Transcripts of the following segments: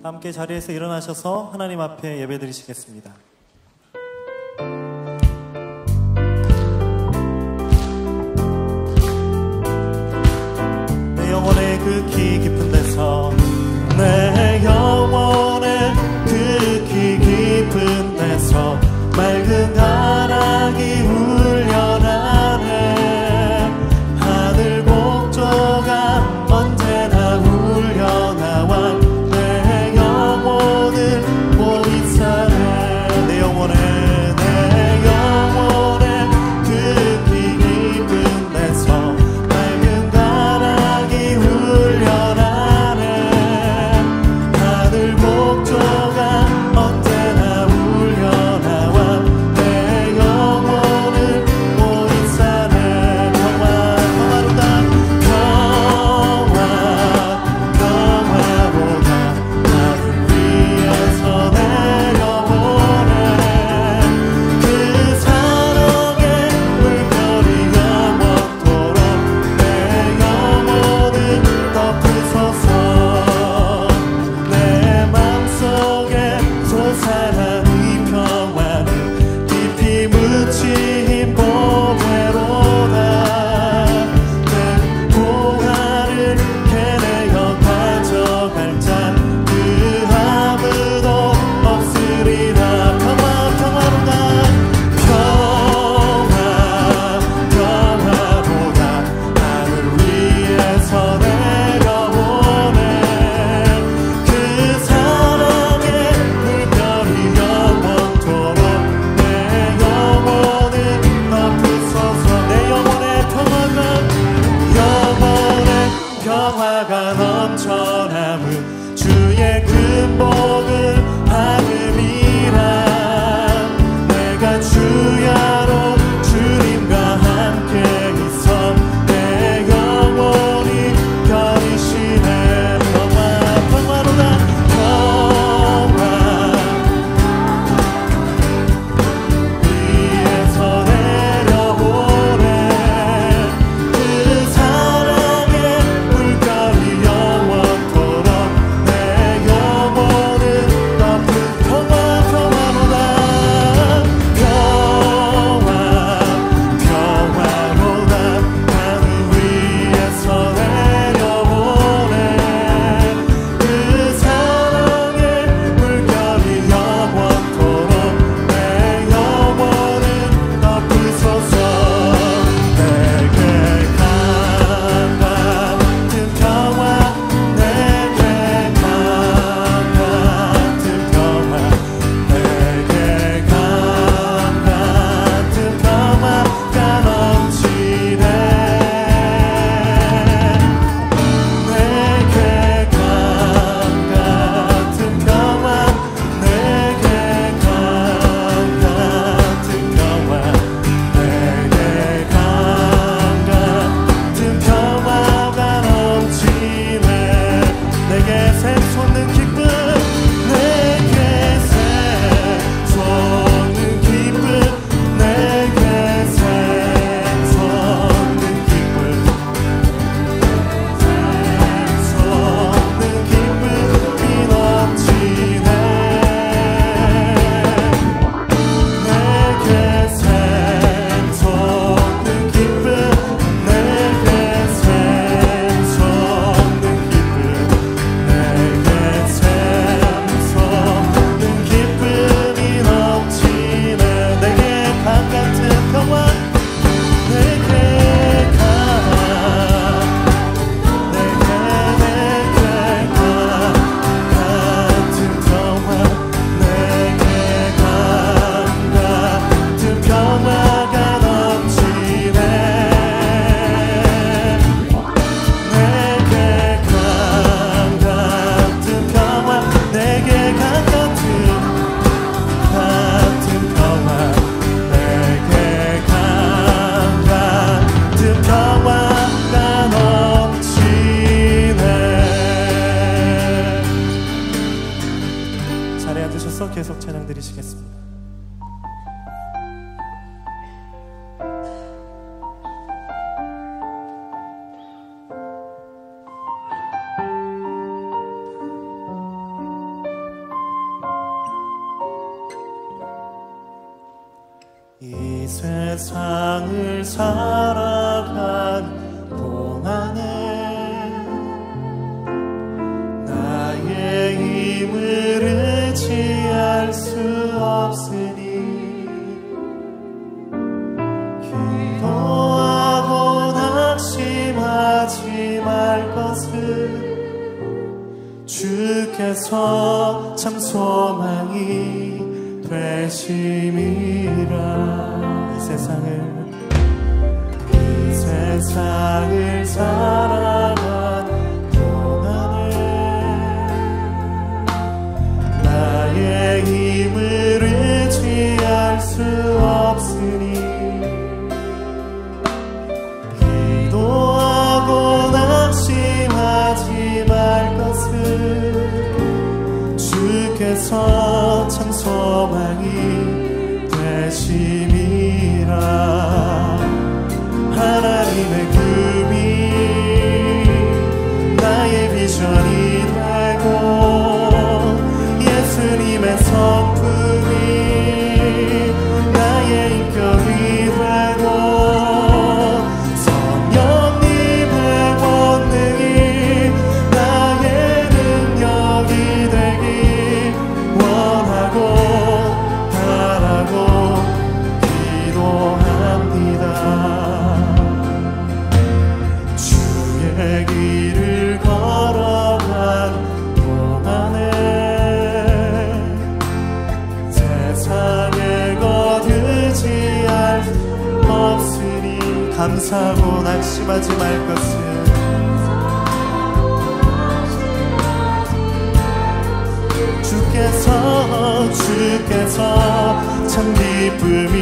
함께 자리에서 일어나셔서 하나님 앞에 예배드리시겠습니다. 내 영혼의 그 키 깊은 데서, 내 영혼의 그 키 깊은 데서 맑은 가락이 울려나네. 하늘 복조가 언제나 울려나와 내 영혼을 보이사네. 내 영혼의 그 키 깊은 데서 맑은 가락이 울려나네. 살아가는 동안에 나의 힘을 의지할 수 없으니 기도하고 낙심하지 말 것을 주께서 참 소망이 되심이라. 이 세상을 살아가는 동안에 나의 힘을 의지할 수 없으니 기도하고 낙심하지 말 것을 주께서 참 소망이 되심이라. 하나님의 꿈이 나의 비전이 되고 예수님의 성품이 나의 인격이 되고 성령님의 권능이 나의 능력이 되기 원하고 바라고 기도합니다. 주의 길을 걸어간 동안에 세상의 것 의지할 수 없으니 감사하고 낙심하지 말 것을 주께서 참 기쁨이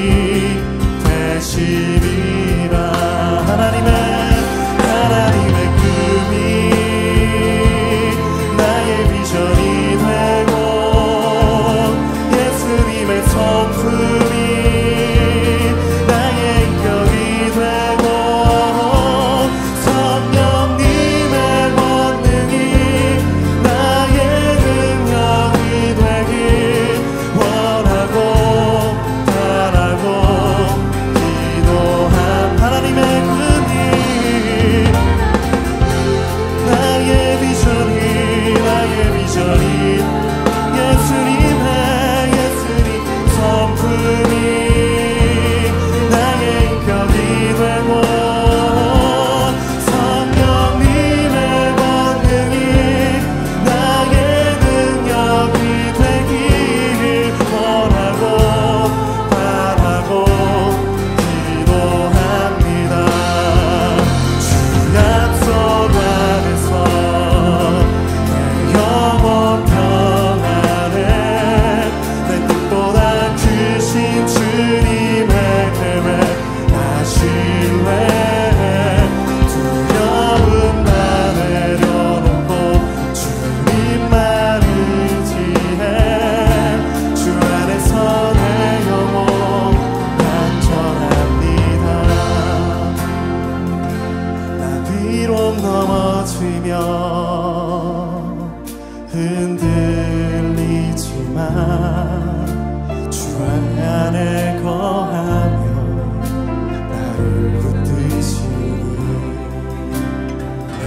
되시리라. 하나님의 꿈이 나의 비전이 되고 예수님의 성품이 나의 인격이 되고 성령님의 권능이 나의 능력이 되길 원하고 바라고 기도한 하나님의 꿈이 나의 비전이 예수님 성품이 나의 인격이 되고 성령님의 권능이 나의 능력이 되길 원하고 바라고 기도합니다. 주 약속 안에서 내 영혼 평안에 내 뜻보다 크신 주님의 계획 하실래. 두려움 다 내려놓고 주님만 의지해. 주 안에서 내 영혼 안전합니다. 나 비록 넘어지며 흔들리지만 주 안에 거하며 나를 붙드시니 내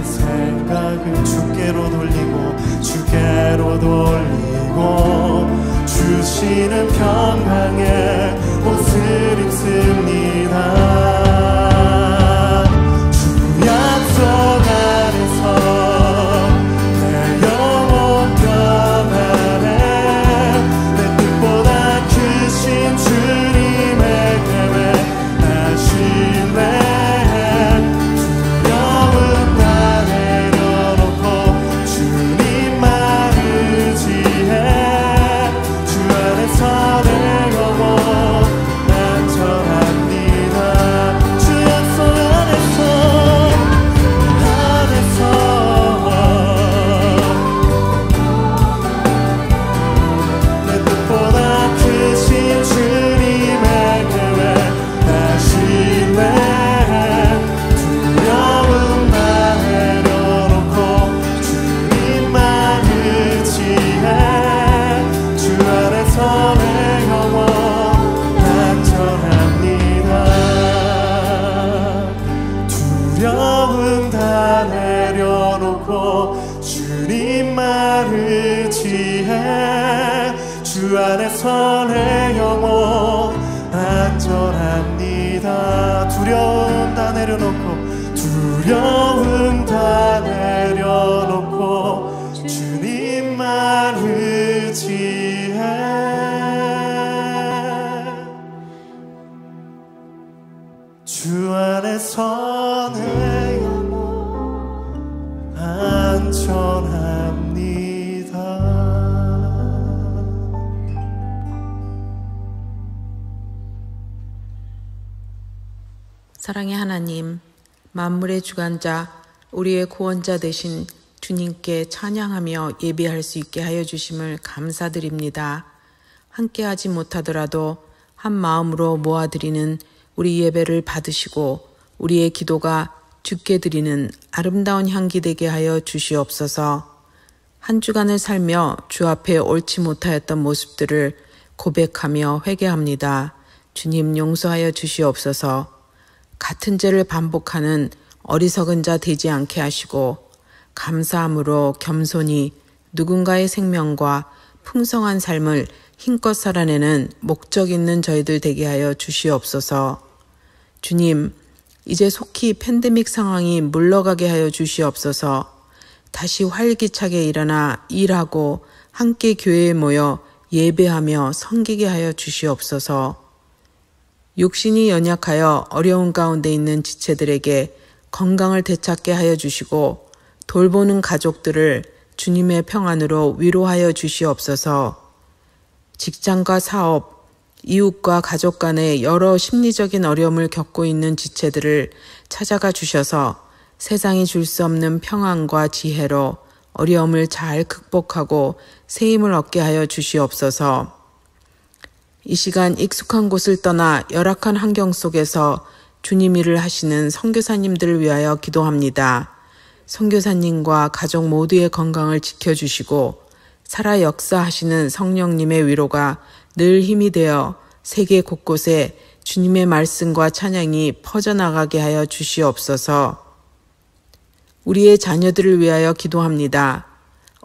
생각을 주께로 돌리고 주시는 평강의 옷을 입습니다. 주 약속 안에서 내 영혼 평안에 내 뜻보다 크신 주님의 계획 하실래. 두려움 다 내려놓고 주님만 의지해. 주 안에서 내 영혼 안에서 내 영혼 안전합니다. 두려움 다 내려놓고 주님만 의지해. 주 안에서 내 영혼 안전합니다. 사랑의 하나님, 만물의 주관자, 우리의 구원자 되신 주님께 찬양하며 예배할 수 있게 하여 주심을 감사드립니다. 함께하지 못하더라도 한 마음으로 모아드리는 우리 예배를 받으시고 우리의 기도가 주께 드리는 아름다운 향기 되게 하여 주시옵소서. 한 주간을 살며 주 앞에 옳지 못하였던 모습들을 고백하며 회개합니다. 주님 용서하여 주시옵소서. 같은 죄를 반복하는 어리석은 자 되지 않게 하시고 감사함으로 겸손히 누군가의 생명과 풍성한 삶을 힘껏 살아내는 목적 있는 저희들 되게 하여 주시옵소서. 주님, 이제 속히 팬데믹 상황이 물러가게 하여 주시옵소서. 다시 활기차게 일어나 일하고 함께 교회에 모여 예배하며 섬기게 하여 주시옵소서. 육신이 연약하여 어려운 가운데 있는 지체들에게 건강을 되찾게 하여 주시고 돌보는 가족들을 주님의 평안으로 위로하여 주시옵소서. 직장과 사업, 이웃과 가족 간의 여러 심리적인 어려움을 겪고 있는 지체들을 찾아가 주셔서 세상이 줄 수 없는 평안과 지혜로 어려움을 잘 극복하고 새 힘을 얻게 하여 주시옵소서. 이 시간 익숙한 곳을 떠나 열악한 환경 속에서 주님 일을 하시는 선교사님들을 위하여 기도합니다. 선교사님과 가족 모두의 건강을 지켜주시고 살아 역사하시는 성령님의 위로가 늘 힘이 되어 세계 곳곳에 주님의 말씀과 찬양이 퍼져나가게 하여 주시옵소서. 우리의 자녀들을 위하여 기도합니다.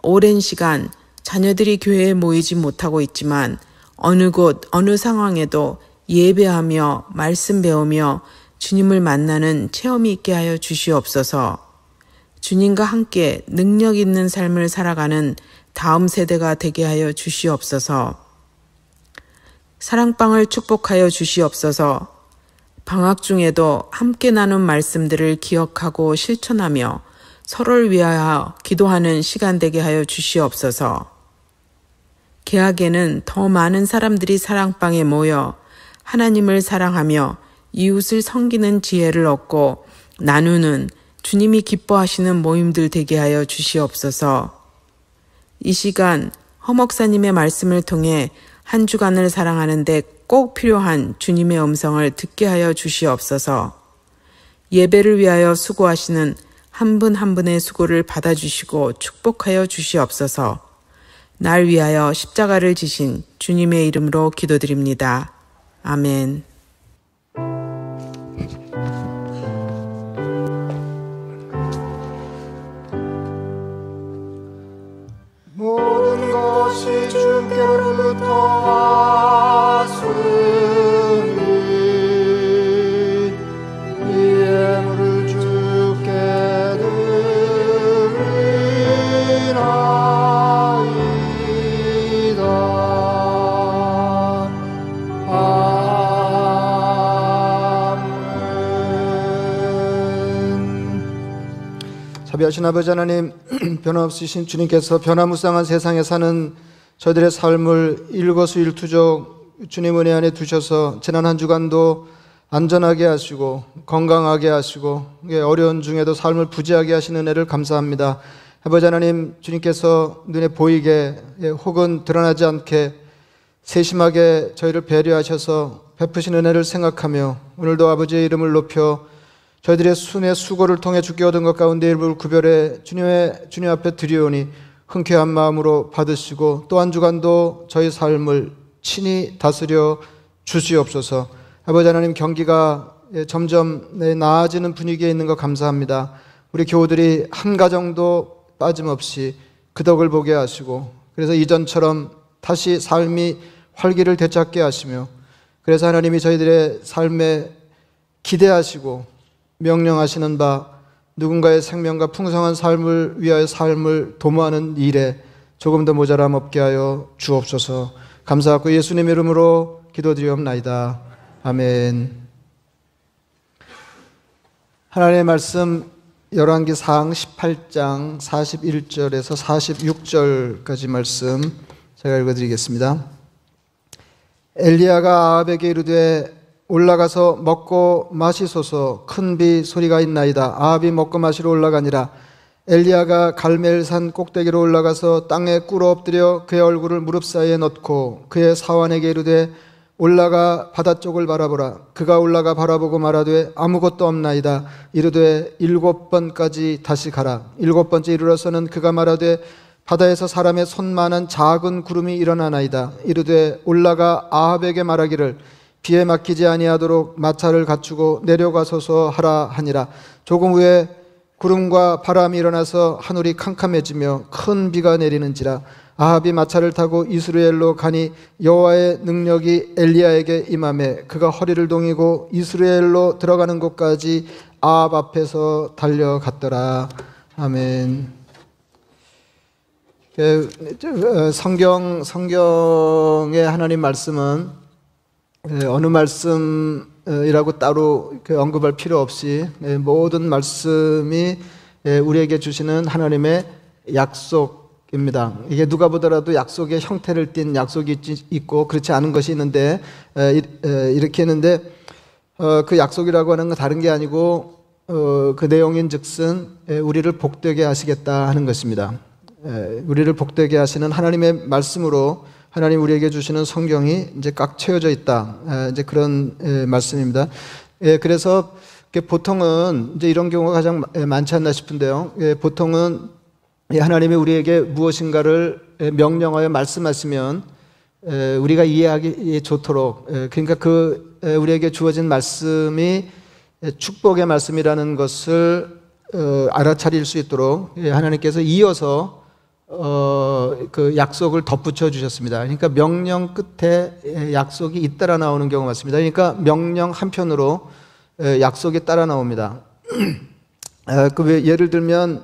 오랜 시간 자녀들이 교회에 모이지 못하고 있지만 어느 곳, 어느 상황에도 예배하며 말씀 배우며 주님을 만나는 체험이 있게 하여 주시옵소서. 주님과 함께 능력 있는 삶을 살아가는 다음 세대가 되게 하여 주시옵소서. 사랑방을 축복하여 주시옵소서. 방학 중에도 함께 나눈 말씀들을 기억하고 실천하며 서로를 위하여 기도하는 시간 되게 하여 주시옵소서. 개학에는 더 많은 사람들이 사랑방에 모여 하나님을 사랑하며 이웃을 섬기는 지혜를 얻고 나누는 주님이 기뻐하시는 모임들 되게 하여 주시옵소서. 이 시간 허 목사님의 말씀을 통해 한 주간을 사랑하는 데 꼭 필요한 주님의 음성을 듣게 하여 주시옵소서. 예배를 위하여 수고하시는 한 분 한 분의 수고를 받아주시고 축복하여 주시옵소서. 날 위하여 십자가를 지신 주님의 이름으로 기도드립니다. 아멘. 모든 것이 주께로부터 왔으니 이 예물을 주께 드리나이다. 아멘. 자비하신 아버지 하나님, 변함없으신 주님께서 변화무쌍한 세상에 사는 저희들의 삶을 일거수일투족 주님 은혜 안에 두셔서 지난 한 주간도 안전하게 하시고 건강하게 하시고 어려운 중에도 삶을 부지하게 하시는 은혜를 감사합니다. 아버지 하나님, 주님께서 눈에 보이게 혹은 드러나지 않게 세심하게 저희를 배려하셔서 베푸신 은혜를 생각하며 오늘도 아버지의 이름을 높여 저희들의 순의 수고를 통해 주께 얻은 것 가운데 일부를 구별해 주님 앞에 드리오니 흔쾌한 마음으로 받으시고 또 한 주간도 저희 삶을 친히 다스려 주시옵소서. 아버지 하나님, 경기가 점점 나아지는 분위기에 있는 것 감사합니다. 우리 교우들이 한 가정도 빠짐없이 그 덕을 보게 하시고 그래서 이전처럼 다시 삶이 활기를 되찾게 하시며, 그래서 하나님이 저희들의 삶에 기대하시고 명령하시는 바 누군가의 생명과 풍성한 삶을 위하여 삶을 도모하는 일에 조금 더 모자람 없게 하여 주옵소서. 감사하고 예수님 이름으로 기도드리옵나이다. 아멘. 하나님의 말씀 열왕기상 18장 41절에서 46절까지 말씀 제가 읽어드리겠습니다. 엘리야가 아합에게 이르되 올라가서 먹고 마시소서. 큰 비 소리가 있나이다. 아합이 먹고 마시러 올라가니라. 엘리야가 갈멜산 꼭대기로 올라가서 땅에 꿇어 엎드려 그의 얼굴을 무릎 사이에 넣고 그의 사환에게 이르되 올라가 바다 쪽을 바라보라. 그가 올라가 바라보고 말하되 아무것도 없나이다. 이르되 7번까지 다시 가라. 7번째 이르러서는 그가 말하되 바다에서 사람의 손만한 작은 구름이 일어나나이다. 이르되 올라가 아합에게 말하기를 비에 막히지 아니하도록 마차를 갖추고 내려가소서 하라 하니라. 조금 후에 구름과 바람이 일어나서 하늘이 캄캄해지며 큰 비가 내리는지라. 아합이 마차를 타고 이스라엘로 가니 여호와의 능력이 엘리야에게 임하매 그가 허리를 동이고 이스라엘로 들어가는 곳까지 아합 앞에서 달려갔더라. 아멘. 성경의 하나님 말씀은 어느 말씀이라고 따로 언급할 필요 없이 모든 말씀이 우리에게 주시는 하나님의 약속입니다. 이게 누가 보더라도 약속의 형태를 띤 약속이 있고 그렇지 않은 것이 있는데 이렇게 했는데 그 약속이라고 하는 건 다른 게 아니고 그 내용인 즉슨 우리를 복되게 하시겠다 하는 것입니다. 우리를 복되게 하시는 하나님의 말씀으로 하나님 우리에게 주시는 성경이 이제 꽉 채워져 있다. 이제 그런 말씀입니다. 그래서 보통은 이제 이런 경우가 가장 많지 않나 싶은데요. 보통은 하나님이 우리에게 무엇인가를 명령하여 말씀하시면 우리가 이해하기 좋도록, 그러니까 그 우리에게 주어진 말씀이 축복의 말씀이라는 것을 알아차릴 수 있도록 하나님께서 이어서 그 약속을 덧붙여 주셨습니다. 그러니까 명령 끝에 약속이 잇따라 나오는 경우가 많습니다. 그러니까 명령 한편으로 약속이 따라 나옵니다. 예를 들면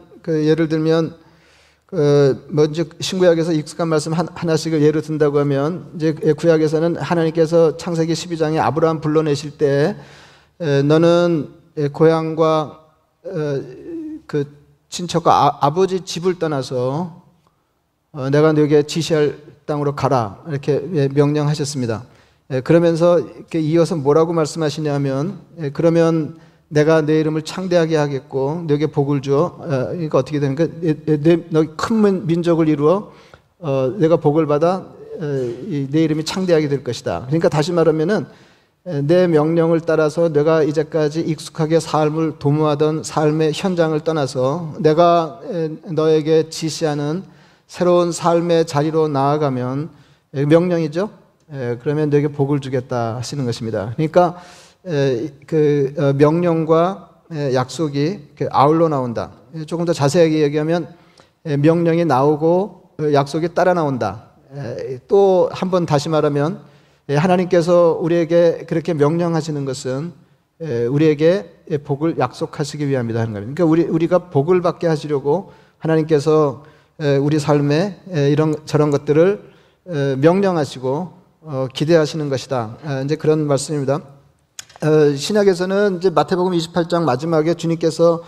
먼저 신구약에서 익숙한 말씀 하나씩을 예를 든다고 하면, 이제 구약에서는 하나님께서 창세기 12장에 아브라함 불러내실 때 너는 고향과 그 친척과 아버지 집을 떠나서 내가 너에게 지시할 땅으로 가라 이렇게 명령하셨습니다. 그러면서 이렇게 이어서 뭐라고 말씀하시냐면, 그러면 내가 내 이름을 창대하게 하겠고 너에게 복을 줘. 그러니까 어떻게 되니까 너 큰 민족을 이루어 내가 복을 받아 내 이름이 창대하게 될 것이다. 그러니까 다시 말하면은 내 명령을 따라서 내가 이제까지 익숙하게 삶을 도모하던 삶의 현장을 떠나서 내가 너에게 지시하는 새로운 삶의 자리로 나아가면, 명령이죠. 그러면 너에게 복을 주겠다 하시는 것입니다. 그러니까 그 명령과 약속이 아울러 나온다. 조금 더 자세하게 얘기하면 명령이 나오고 약속이 따라 나온다. 또 한 번 다시 말하면 하나님께서 우리에게 그렇게 명령하시는 것은 우리에게 복을 약속하시기 위함이다 하는 겁니다. 그러니까 우리가 복을 받게 하시려고 하나님께서 우리 삶에 이런 저런 것들을 명령하시고 기대하시는 것이다. 이제 그런 말씀입니다. 신약에서는 이제 마태복음 28장 마지막에 주님께서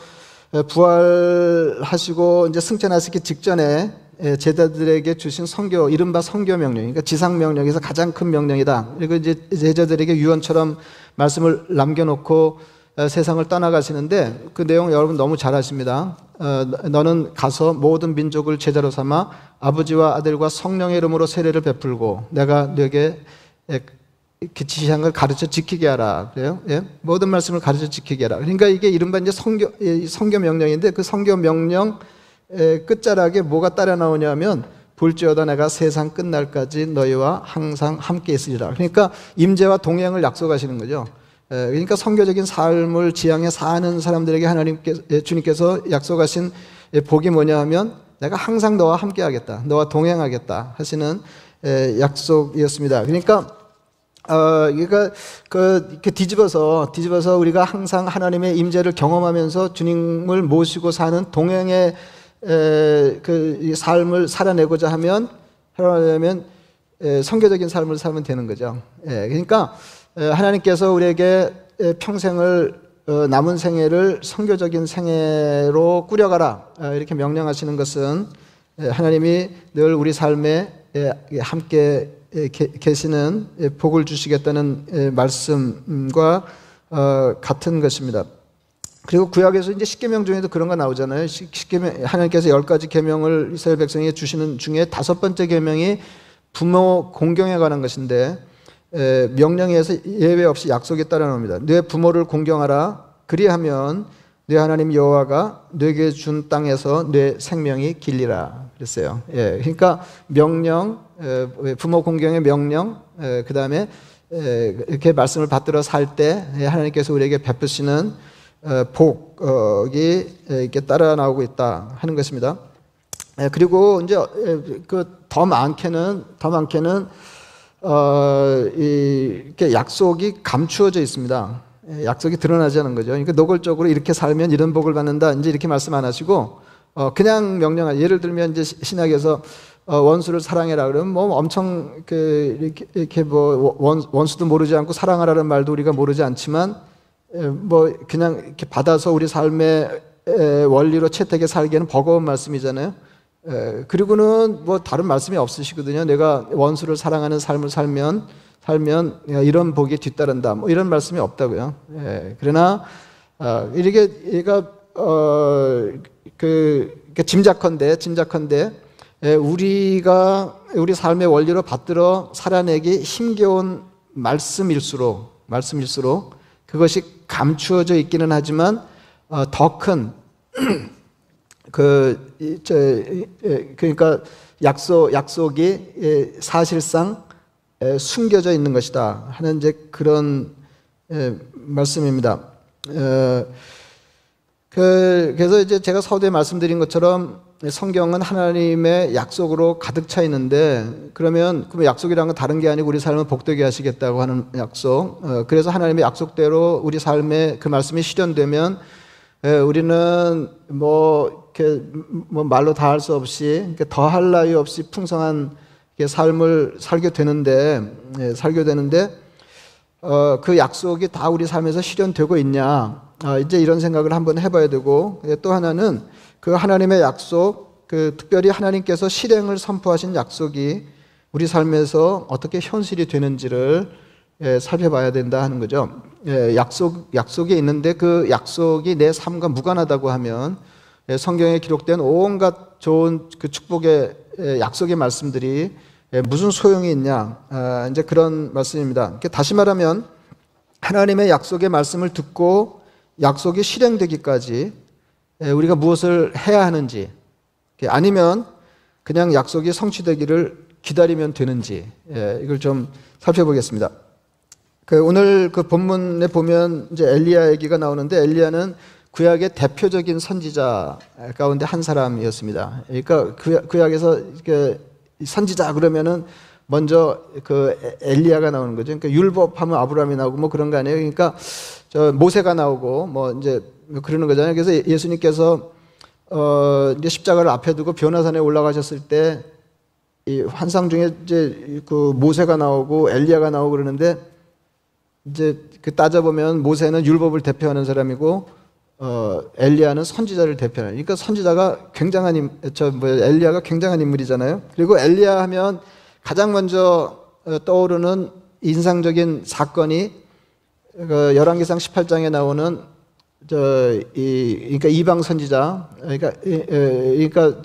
부활하시고 이제 승천하시기 직전에 제자들에게 주신 선교, 이른바 선교 명령, 그러니까 지상 명령에서 가장 큰 명령이다. 그리고 이제 제자들에게 유언처럼 말씀을 남겨놓고 세상을 떠나가시는데 그 내용 여러분 너무 잘 아십니다. 너는 가서 모든 민족을 제자로 삼아 아버지와 아들과 성령의 이름으로 세례를 베풀고 내가 너에게 지시한 걸 가르쳐 지키게 하라. 그래요? 예? 모든 말씀을 가르쳐 지키게 하라. 그러니까 이게 이른바 이제 선교 명령인데 그 선교 명령 끝자락에 뭐가 따라 나오냐면 볼지어다 내가 세상 끝날까지 너희와 항상 함께 있으리라. 그러니까 임재와 동행을 약속하시는 거죠. 그러니까 선교적인 삶을 지향해 사는 사람들에게 주님께서 약속하신 복이 뭐냐 하면 내가 항상 너와 함께 하겠다, 너와 동행하겠다 하시는 약속이었습니다. 그러니까 이렇게 뒤집어서 우리가 항상 하나님의 임재를 경험하면서 주님을 모시고 사는 동행의 그 삶을 살아내고자 하면 선교적인 삶을 살면 되는 거죠. 그러니까 하나님께서 우리에게 평생을 남은 생애를 선교적인 생애로 꾸려가라 이렇게 명령하시는 것은 하나님이 늘 우리 삶에 함께 계시는 복을 주시겠다는 말씀과 같은 것입니다. 그리고 구약에서 이제 십계명 중에도 그런 거 나오잖아요. 십계명, 하나님께서 10가지 계명을 이스라엘 백성에게 주시는 중에 5번째 계명이 부모 공경에 관한 것인데 명령에서 예외 없이 약속이 따라 나옵니다. 내 부모를 공경하라. 그리하면 내 하나님 여호와가 내게 준 땅에서 내 생명이 길리라 그랬어요. 그러니까 명령, 부모 공경의 명령, 그 다음에 이렇게 말씀을 받들어 살 때 하나님께서 우리에게 베푸시는 복이 이렇게 따라 나오고 있다 하는 것입니다. 그리고 이제 더 많게는 이렇게 약속이 감추어져 있습니다. 약속이 드러나지 않은 거죠. 그러니까 노골적으로 이렇게 살면 이런 복을 받는다. 이제 이렇게 말씀 안 하시고 그냥 명령하. 예를 들면 이제 신약에서 원수를 사랑해라 그러면 뭐 엄청 이렇게 뭐 원수도 모르지 않고 사랑하라는 말도 우리가 모르지 않지만 뭐 그냥 이렇게 받아서 우리 삶의 원리로 채택해 살기에는 버거운 말씀이잖아요. 그리고는 뭐 다른 말씀이 없으시거든요. 내가 원수를 사랑하는 삶을 살면 이런 복이 뒤따른다. 뭐 이런 말씀이 없다고요. 그러나 이렇게 얘가 짐작컨대 우리가 우리 삶의 원리로 받들어 살아내기 힘겨운 말씀일수록 그것이 감추어져 있기는 하지만 더 큰 그러니까 약속이 사실상 숨겨져 있는 것이다 하는 이제 그런 말씀입니다. 그래서 이제 제가 서두에 말씀드린 것처럼 성경은 하나님의 약속으로 가득 차 있는데 그러면 그 약속이라는 건 다른 게 아니고 우리 삶을 복되게 하시겠다고 하는 약속. 그래서 하나님의 약속대로 우리 삶에 그 말씀이 실현되면 우리는 이렇게 말로 다 할 수 없이 더할 나위 없이 풍성한 삶을 살게 되는데 그 약속이 다 우리 삶에서 실현되고 있냐 이제 이런 생각을 한번 해봐야 되고 또 하나는 그 하나님의 약속 특별히 하나님께서 실행을 선포하신 약속이 우리 삶에서 어떻게 현실이 되는지를 살펴봐야 된다 하는 거죠. 약속이 있는데 그 약속이 내 삶과 무관하다고 하면 성경에 기록된 온갖 좋은 그 축복의 약속의 말씀들이 무슨 소용이 있냐 이제 그런 말씀입니다. 다시 말하면 하나님의 약속의 말씀을 듣고 약속이 실행되기까지 우리가 무엇을 해야 하는지 아니면 그냥 약속이 성취되기를 기다리면 되는지 이걸 좀 살펴보겠습니다. 오늘 그 본문에 보면 이제 엘리야 얘기가 나오는데 엘리야는 구약의 대표적인 선지자 가운데 한 사람이었습니다. 그러니까 구약에서 선지자 그러면은 먼저 그 엘리야가 나오는 거죠. 그러니까 율법하면 아브라함이 나오고 뭐 그런 거 아니에요. 그러니까 모세가 나오고 뭐 이제 그러는 거잖아요. 그래서 예수님께서 이제 십자가를 앞에 두고 변화산에 올라가셨을 때 이 환상 중에 이제 그 모세가 나오고 엘리야가 나오고 그러는데 이제 따져보면 모세는 율법을 대표하는 사람이고 엘리야는 선지자를 대표하는. 그러니까 선지자가 굉장한 엘리야가 굉장한 인물이잖아요. 그리고 엘리야 하면 가장 먼저 떠오르는 인상적인 사건이 열왕기상 18장에 나오는 그러니까 이방 선지자, 그러니까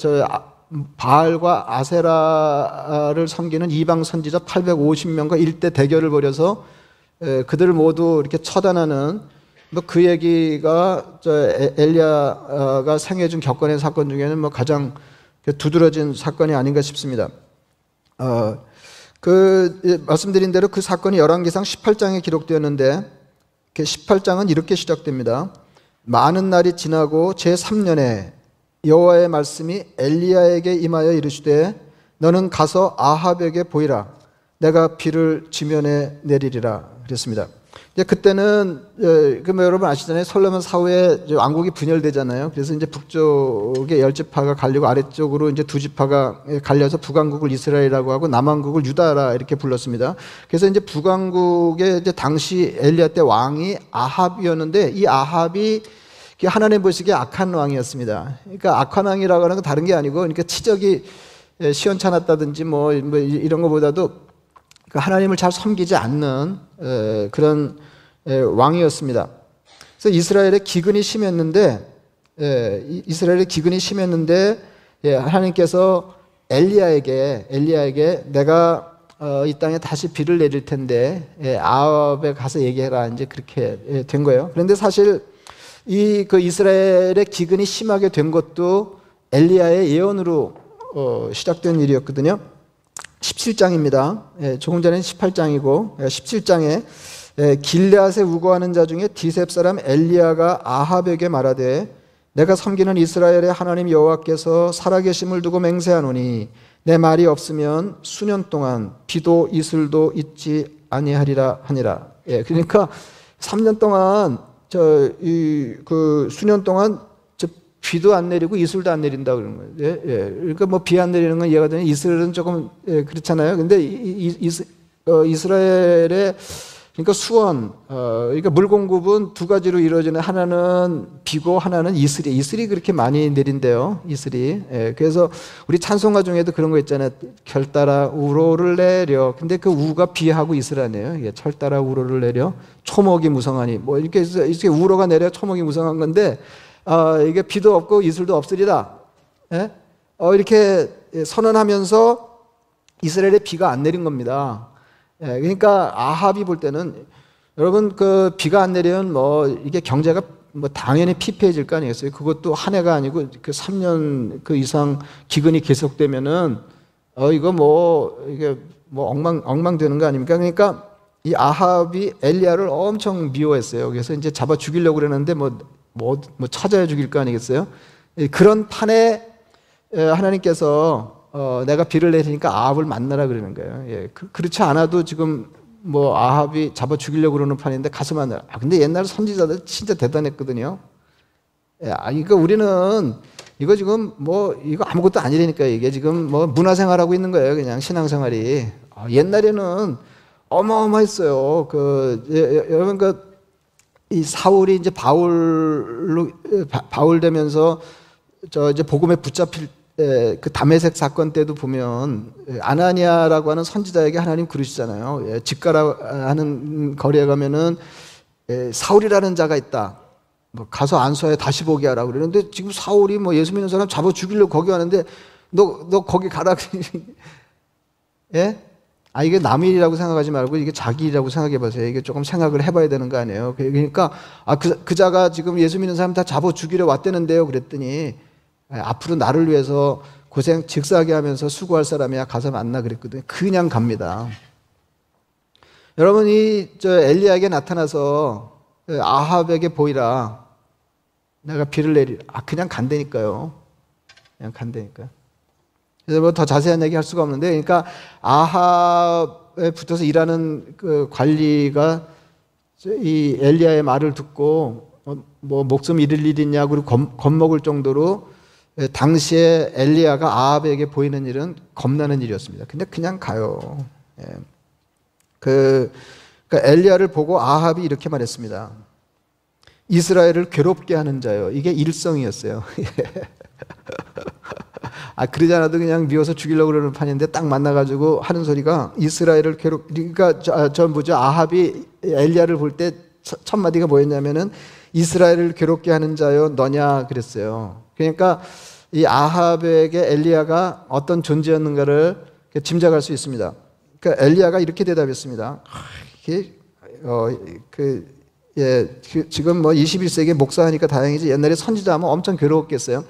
바알과 아세라를 섬기는 이방 선지자 850명과 1대 대결을 벌여서 그들을 모두 이렇게 처단하는 그 얘기가 엘리야가 생애 중 겪어낸 사건 중에는 가장 두드러진 사건이 아닌가 싶습니다. 말씀드린 대로 그 사건이 열왕기상 18장에 기록되었는데 18장은 이렇게 시작됩니다. 많은 날이 지나고 제3년에 여호와의 말씀이 엘리야에게 임하여 이르시되 너는 가서 아합에게 보이라. 내가 비를 지면에 내리리라 그랬습니다. 이제 그때는 그럼 여러분 아시잖아요. 솔로몬 사후에 왕국이 분열되잖아요. 그래서 이제 북쪽에 10지파가 갈리고 아래쪽으로 이제 2지파가 갈려서 북왕국을 이스라엘이라고 하고 남왕국을 유다라 이렇게 불렀습니다. 그래서 이제 북왕국의 이제 당시 엘리야 때 왕이 아합이었는데, 이 아합이 하나님 보시기에 악한 왕이었습니다. 그러니까 악한 왕이라고 하는 건 다른 게 아니고, 그러니까 치적이 시원찮았다든지 뭐 이런 것보다도 하나님을 잘 섬기지 않는 그런 왕이었습니다. 그래서 이스라엘의 기근이 심했는데, 하나님께서 엘리야에게 내가 이 땅에 다시 비를 내릴 텐데 아합에 가서 얘기해라, 이제 그렇게 된 거예요. 그런데 사실 그 이스라엘의 기근이 심하게 된 것도 엘리야의 예언으로 시작된 일이었거든요. 17장입니다. 조금 전에는 18장이고 17장에 길르앗에 우거하는 자 중에 디셉 사람 엘리야가 아합에게 말하되 내가 섬기는 이스라엘의 하나님 여호와께서 살아계심을 두고 맹세하노니 내 말이 없으면 수년 동안 비도 이슬도 있지 아니하리라 하니라. 그러니까 3년 동안 그 수년 동안 비도 안 내리고 이슬도 안 내린다 그러는 거예요. 그러니까 뭐 비 안 내리는 건 이해가 되는, 이슬은 조금 그렇잖아요. 근데 이스라엘의 그러니까 수원, 그러니까 물 공급은 두 가지로 이루어지는, 하나는 비고 하나는 이슬이 그렇게 많이 내린대요. 이슬이. 그래서 우리 찬송가 중에도 그런 거 있잖아요. 결따라 우로를 내려. 근데 그 우가 비하고 이슬 아니에요. 철따라 우로를 내려 초목이 무성하니, 뭐 이렇게 우로가 내려 초목이 무성한 건데, 이게 비도 없고 이슬도 없으리라. 이렇게 선언하면서 이스라엘에 비가 안 내린 겁니다. 그러니까 아합이 볼 때는, 여러분 그 비가 안 내리면 뭐 이게 경제가 뭐 당연히 피폐해질 거 아니겠어요? 그것도 한 해가 아니고 그 3년 그 이상 기근이 계속되면은 이거 뭐 이게 뭐 엉망되는 거 아닙니까? 그러니까 이 아합이 엘리야를 엄청 미워했어요. 그래서 이제 잡아 죽이려고 그러는데 뭐 찾아야 죽일 거 아니겠어요? 그런 판에 하나님께서 내가 비를 내리니까 아합을 만나라 그러는 거예요. 그렇지 않아도 지금 뭐 아합이 잡아 죽이려고 그러는 판인데 가서 만나라. 근데 옛날 선지자들 진짜 대단했거든요. 그러니까 우리는 이거 지금 뭐 이거 아무것도 아니라니까, 이게 지금 뭐 문화생활하고 있는 거예요. 그냥 신앙생활이. 옛날에는 어마어마했어요. 여러분 이 사울이 이제 바울 되면서 이제 복음에 붙잡힐 그 다메섹 사건 때도 보면 아나니아라고 하는 선지자에게 하나님 그러시잖아요. 집가라 하는 거리에 가면은 사울이라는 자가 있다. 뭐 가서 안수하여 다시 보게 하라고 그러는데, 지금 사울이 뭐 예수 믿는 사람 잡아 죽이려고 거기 가는데 너 거기 가라. 예? 이게 남의 일이라고 생각하지 말고 이게 자기 일이라고 생각해 보세요. 이게 조금 생각을 해봐야 되는 거 아니에요. 그러니까 그 자가 지금 예수 믿는 사람 다 잡아 죽이려 왔다는데요. 그랬더니 앞으로 나를 위해서 고생 직사하게 하면서 수고할 사람이야 가서 만나 그랬거든요. 그냥 갑니다. 여러분이 엘리야에게 나타나서 아합에게 보이라, 내가 비를 내리라. 그냥 간다니까요. 그냥 간다니까요. 그래서 뭐 더 자세한 얘기 할 수가 없는데, 그러니까 아합에 붙어서 일하는 그 관리가 이 엘리야의 말을 듣고 뭐 목숨 잃을 일 있냐, 그리고 겁먹을 정도로 당시에 엘리야가 아합에게 보이는 일은 겁나는 일이었습니다. 근데 그냥 가요. 그러니까 엘리야를 보고 아합이 이렇게 말했습니다. 이스라엘을 괴롭게 하는 자요. 이게 일성이었어요. 그러지 않아도 그냥 미워서 죽이려고 그러는 판인데 딱 만나가지고 하는 소리가 이스라엘을 그러니까 아합이 엘리야를 볼 때 첫 마디가 뭐였냐면은 이스라엘을 괴롭게 하는 자요 너냐 그랬어요. 그러니까 이 아합에게 엘리야가 어떤 존재였는가를 짐작할 수 있습니다. 그러니까 엘리야가 이렇게 대답했습니다. 지금 뭐 21세기에 목사하니까 다행이지 옛날에 선지자하면 엄청 괴로웠겠어요.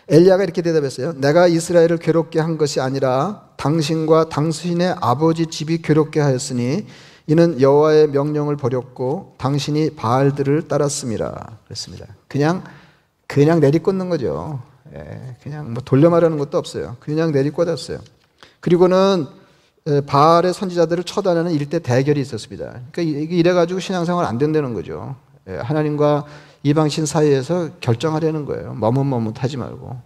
엘리야가 이렇게 대답했어요. 내가 이스라엘을 괴롭게 한 것이 아니라 당신과 당신의 아버지 집이 괴롭게 하였으니 이는 여호와의 명령을 버렸고 당신이 바알들을 따랐음이라 그랬습니다. 그냥 내리꽂는 거죠. 그냥 뭐 돌려 말하는 것도 없어요. 그냥 내리꽂았어요. 그리고는 바알의 선지자들을 처단하는 일대 대결이 있었습니다. 그러니까 이래가지고 신앙생활 안 된다는 거죠. 하나님과 이방신 사이에서 결정하려는 거예요. 머뭇머뭇하지 말고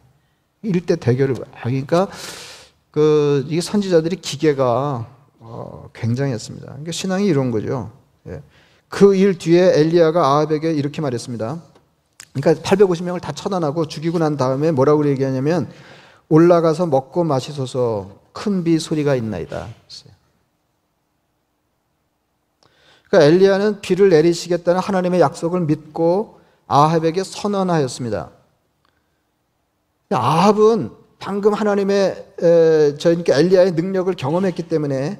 일대 대결을. 그러니까 이게 선지자들이 기계가 굉장했습니다. 그러니까 신앙이 이런 거죠. 그 일 뒤에 엘리야가 아합에게 이렇게 말했습니다. 그러니까 850명을 다 처단하고 죽이고 난 다음에 뭐라고 얘기하냐면 올라가서 먹고 마시소서 큰 비 소리가 있나이다. 그러니까 엘리야는 비를 내리시겠다는 하나님의 약속을 믿고 아합에게 선언하였습니다. 아합은 방금 하나님의 그러니까 엘리야의 능력을 경험했기 때문에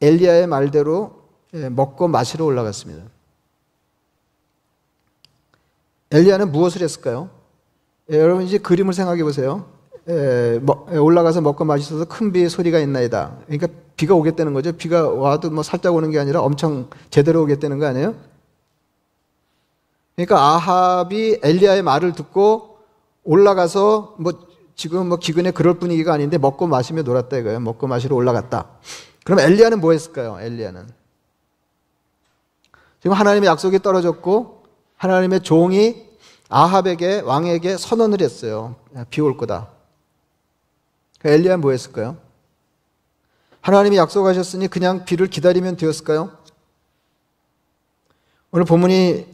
엘리야의 말대로 먹고 마시러 올라갔습니다. 엘리야는 무엇을 했을까요? 여러분 이제 그림을 생각해 보세요. 올라가서 먹고 마시소서 큰 비의 소리가 있나이다. 그러니까 비가 오겠다는 거죠. 비가 와도 뭐 살짝 오는 게 아니라 엄청 제대로 오겠다는 거 아니에요? 그러니까 아합이 엘리야의 말을 듣고 올라가서 지금 기근에 그럴 분위기가 아닌데 먹고 마시며 놀았다 이거예요. 먹고 마시러 올라갔다. 그럼 엘리야는 뭐 했을까요? 엘리야는 지금 하나님의 약속이 떨어졌고 하나님의 종이 아합에게 왕에게 선언을 했어요. 비 올 거다. 엘리야는 뭐 했을까요? 하나님이 약속하셨으니 그냥 비를 기다리면 되었을까요? 오늘 본문이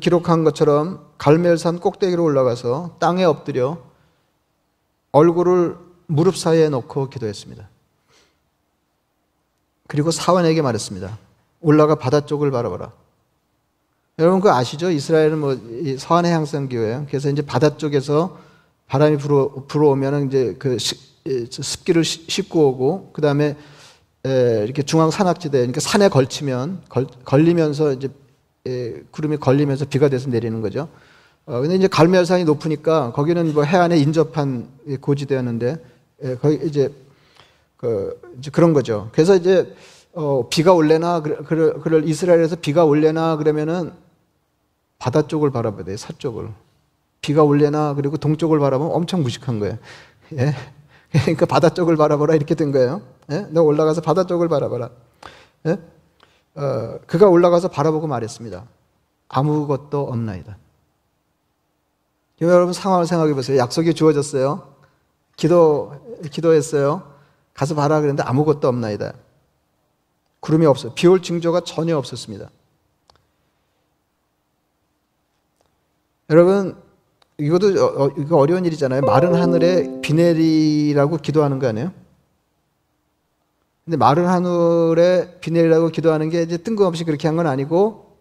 기록한 것처럼 갈멜산 꼭대기로 올라가서 땅에 엎드려 얼굴을 무릎 사이에 놓고 기도했습니다. 그리고 사원에게 말했습니다. 올라가 바다 쪽을 바라봐라. 여러분 그거 아시죠? 이스라엘은 서한의 향상교회예요. 그래서 이제 바다 쪽에서 바람이 불어오면 이제 그 습기를 싣고 오고 그 다음에 이렇게 중앙 산악지대, 그러니까 산에 걸리면서 이제 구름이 걸리면서 비가 돼서 내리는 거죠. 근데 이제 갈멜산이 높으니까 거기는 해안에 인접한 고지대였는데 거기 이제 그런 거죠. 그래서 이제 비가 올래나 그럴 이스라엘에서 비가 올래나 그러면은 바다 쪽을 바라봐야 돼요. 서쪽을. 비가 올래나 그리고 동쪽을 바라보면 엄청 무식한 거예요. 예? 그러니까 바다 쪽을 바라보라 이렇게 된 거예요. 예? 너 올라가서 바다 쪽을 바라봐라. 예? 그가 올라가서 바라보고 말했습니다. 아무것도 없나이다. 여러분 상황을 생각해 보세요. 약속이 주어졌어요. 기도했어요. 가서 봐라 그랬는데 아무것도 없나이다. 구름이 없어요. 비 올 징조가 전혀 없었습니다. 여러분 이거 어려운 일이잖아요. 마른 하늘에 비 내리라고 기도하는 거 아니에요? 근데 마른 하늘에 비 내리라고 기도하는 게 이제 뜬금없이 그렇게 한 건 아니고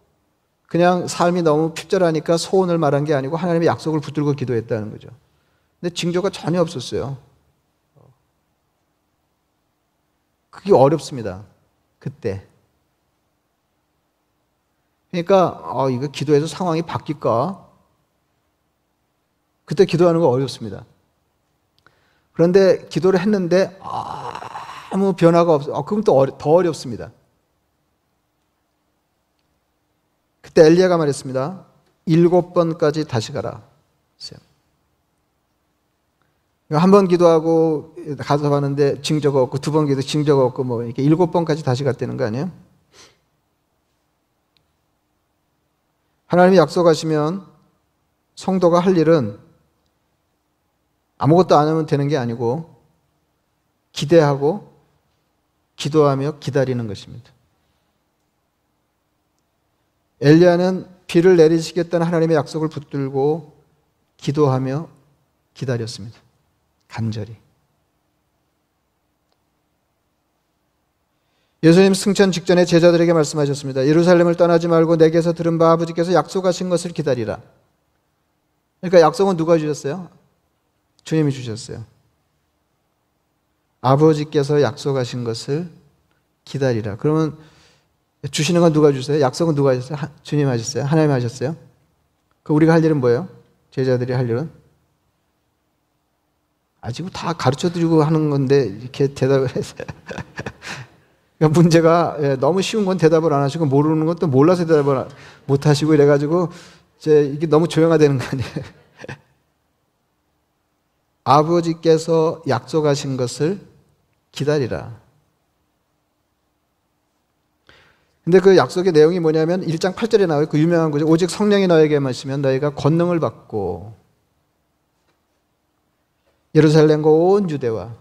그냥 삶이 너무 핍절하니까 소원을 말한 게 아니고 하나님의 약속을 붙들고 기도했다는 거죠. 근데 징조가 전혀 없었어요. 그게 어렵습니다. 그때. 그러니까 이거 기도해서 상황이 바뀔까? 그때 기도하는 거 어렵습니다. 그런데 기도를 했는데 아무 변화가 없어요. 그럼 또 더 어렵습니다. 그때 엘리야가 말했습니다. 7번까지 다시 가라. 한 번 기도하고 가서 봤는데 징조가 없고 두 번 기도 징조가 없고 이렇게 7번까지 다시 갔다는 거 아니에요? 하나님이 약속하시면 성도가 할 일은 아무것도 안 하면 되는 게 아니고 기대하고 기도하며 기다리는 것입니다. 엘리야는 비를 내리시겠다는 하나님의 약속을 붙들고 기도하며 기다렸습니다. 간절히. 예수님 승천 직전에 제자들에게 말씀하셨습니다. 예루살렘을 떠나지 말고 내게서 들은 바 아버지께서 약속하신 것을 기다리라. 그러니까 약속은 누가 주셨어요? 주님이 주셨어요. 아버지께서 약속하신 것을 기다리라. 그러면 주시는 건 누가 주세요? 약속은 누가 하셨어요? 주님 하셨어요? 하나님 하셨어요? 그 우리가 할 일은 뭐예요? 제자들이 할 일은? 지금 다 가르쳐드리고 하는 건데 이렇게 대답을 했어요. 그러니까 문제가 너무 쉬운 건 대답을 안 하시고 모르는 것도 몰라서 대답을 못 하시고 이래가지고 이제 이게 너무 조용화되는 거 아니에요? 아버지께서 약속하신 것을 기다리라. 근데 그 약속의 내용이 뭐냐면 1장 8절에 나와요. 그 유명한 구절. 오직 성령이 너에게 임하시면 너희가 권능을 받고 예루살렘과 온 유대와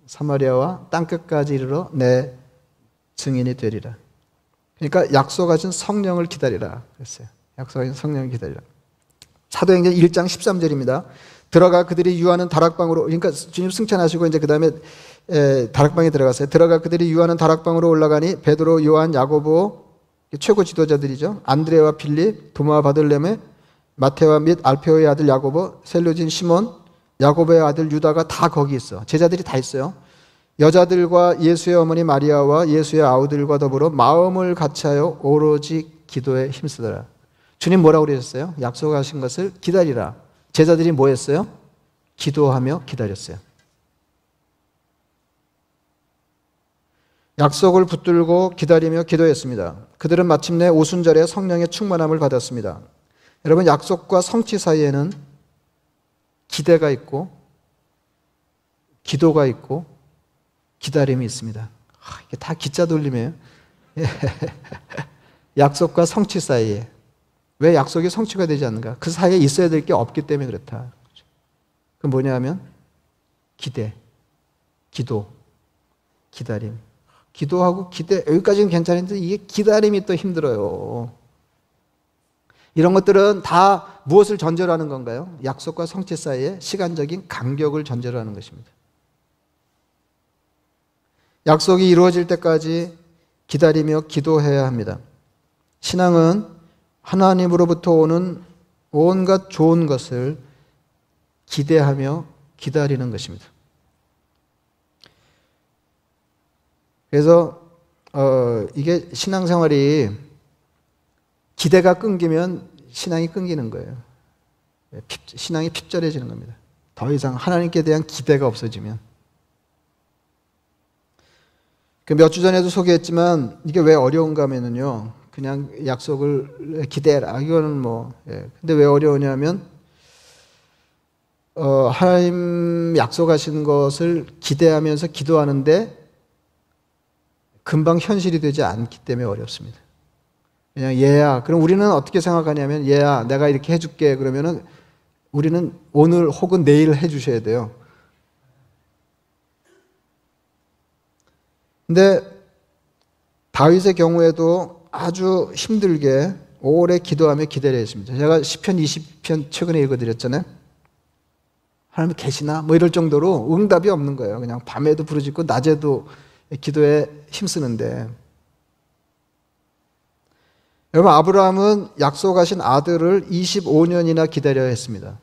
사마리아와 땅끝까지 이르러 내 증인이 되리라. 그러니까 약속하신 성령을 기다리라 그랬어요. 약속하신 성령을 기다리라. 사도행전 1장 13절입니다. 들어가 그들이 유하는 다락방으로, 그러니까 주님 승천하시고 이제 그 다음에 다락방에 들어갔어요. 들어가 그들이 유하는 다락방으로 올라가니 베드로, 요한, 야고보, 최고 지도자들이죠. 안드레와 빌립, 도마와 바들레메, 마테와 및 알페오의 아들 야고보, 셀루진 시몬, 야고보의 아들 유다가 다 거기 있어. 제자들이 다 있어요. 여자들과 예수의 어머니 마리아와 예수의 아우들과 더불어 마음을 같이하여 오로지 기도에 힘쓰더라. 주님 뭐라고 그러셨어요? 약속하신 것을 기다리라. 제자들이 뭐 했어요? 기도하며 기다렸어요. 약속을 붙들고 기다리며 기도했습니다. 그들은 마침내 오순절에 성령의 충만함을 받았습니다. 여러분, 약속과 성취 사이에는 기대가 있고 기도가 있고 기다림이 있습니다. 이게 다 기자 돌림이에요. 약속과 성취 사이에. 왜 약속이 성취가 되지 않는가? 그 사이에 있어야 될 게 없기 때문에 그렇다. 그 뭐냐면 기대, 기도, 기다림. 기도하고 기대, 여기까지는 괜찮은데 이게 기다림이 또 힘들어요. 이런 것들은 다 무엇을 전제로 하는 건가요? 약속과 성취 사이에 시간적인 간격을 전제로 하는 것입니다. 약속이 이루어질 때까지 기다리며 기도해야 합니다. 신앙은 하나님으로부터 오는 온갖 좋은 것을 기대하며 기다리는 것입니다. 그래서 이게 신앙생활이 기대가 끊기면 신앙이 끊기는 거예요. 신앙이 핍절해지는 겁니다. 더 이상 하나님께 대한 기대가 없어지면. 몇 주 전에도 소개했지만 이게 왜 어려운가 하면요. 그냥 약속을 기대해라. 이거는 뭐. 근데 왜 어려우냐면 하나님 약속하신 것을 기대하면서 기도하는데 금방 현실이 되지 않기 때문에 어렵습니다. 그냥 얘야. 그럼 우리는 어떻게 생각하냐면 얘야 내가 이렇게 해줄게. 그러면은 우리는 오늘 혹은 내일 해주셔야 돼요. 근데 다윗의 경우에도 아주 힘들게 오래 기도하며 기다려야 했습니다. 제가 시편 20편 최근에 읽어드렸잖아요. 하나님 계시나? 뭐 이럴 정도로 응답이 없는 거예요. 그냥 밤에도 부르짖고 낮에도 기도에 힘쓰는데. 여러분, 아브라함은 약속하신 아들을 25년이나 기다려야 했습니다.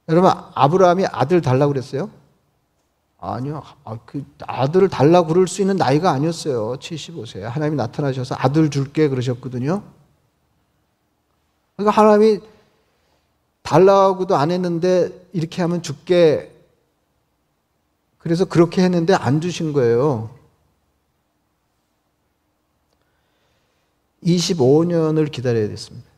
여러분, 아브라함이 아들 달라고 그랬어요? 아니요. 그 아들을 달라고 그럴 수 있는 나이가 아니었어요. 75세. 하나님이 나타나셔서 아들 줄게 그러셨거든요. 그러니까 하나님이 달라고도 안 했는데 이렇게 하면 줄게. 그래서 그렇게 했는데 안 주신 거예요. 25년을 기다려야 됐습니다.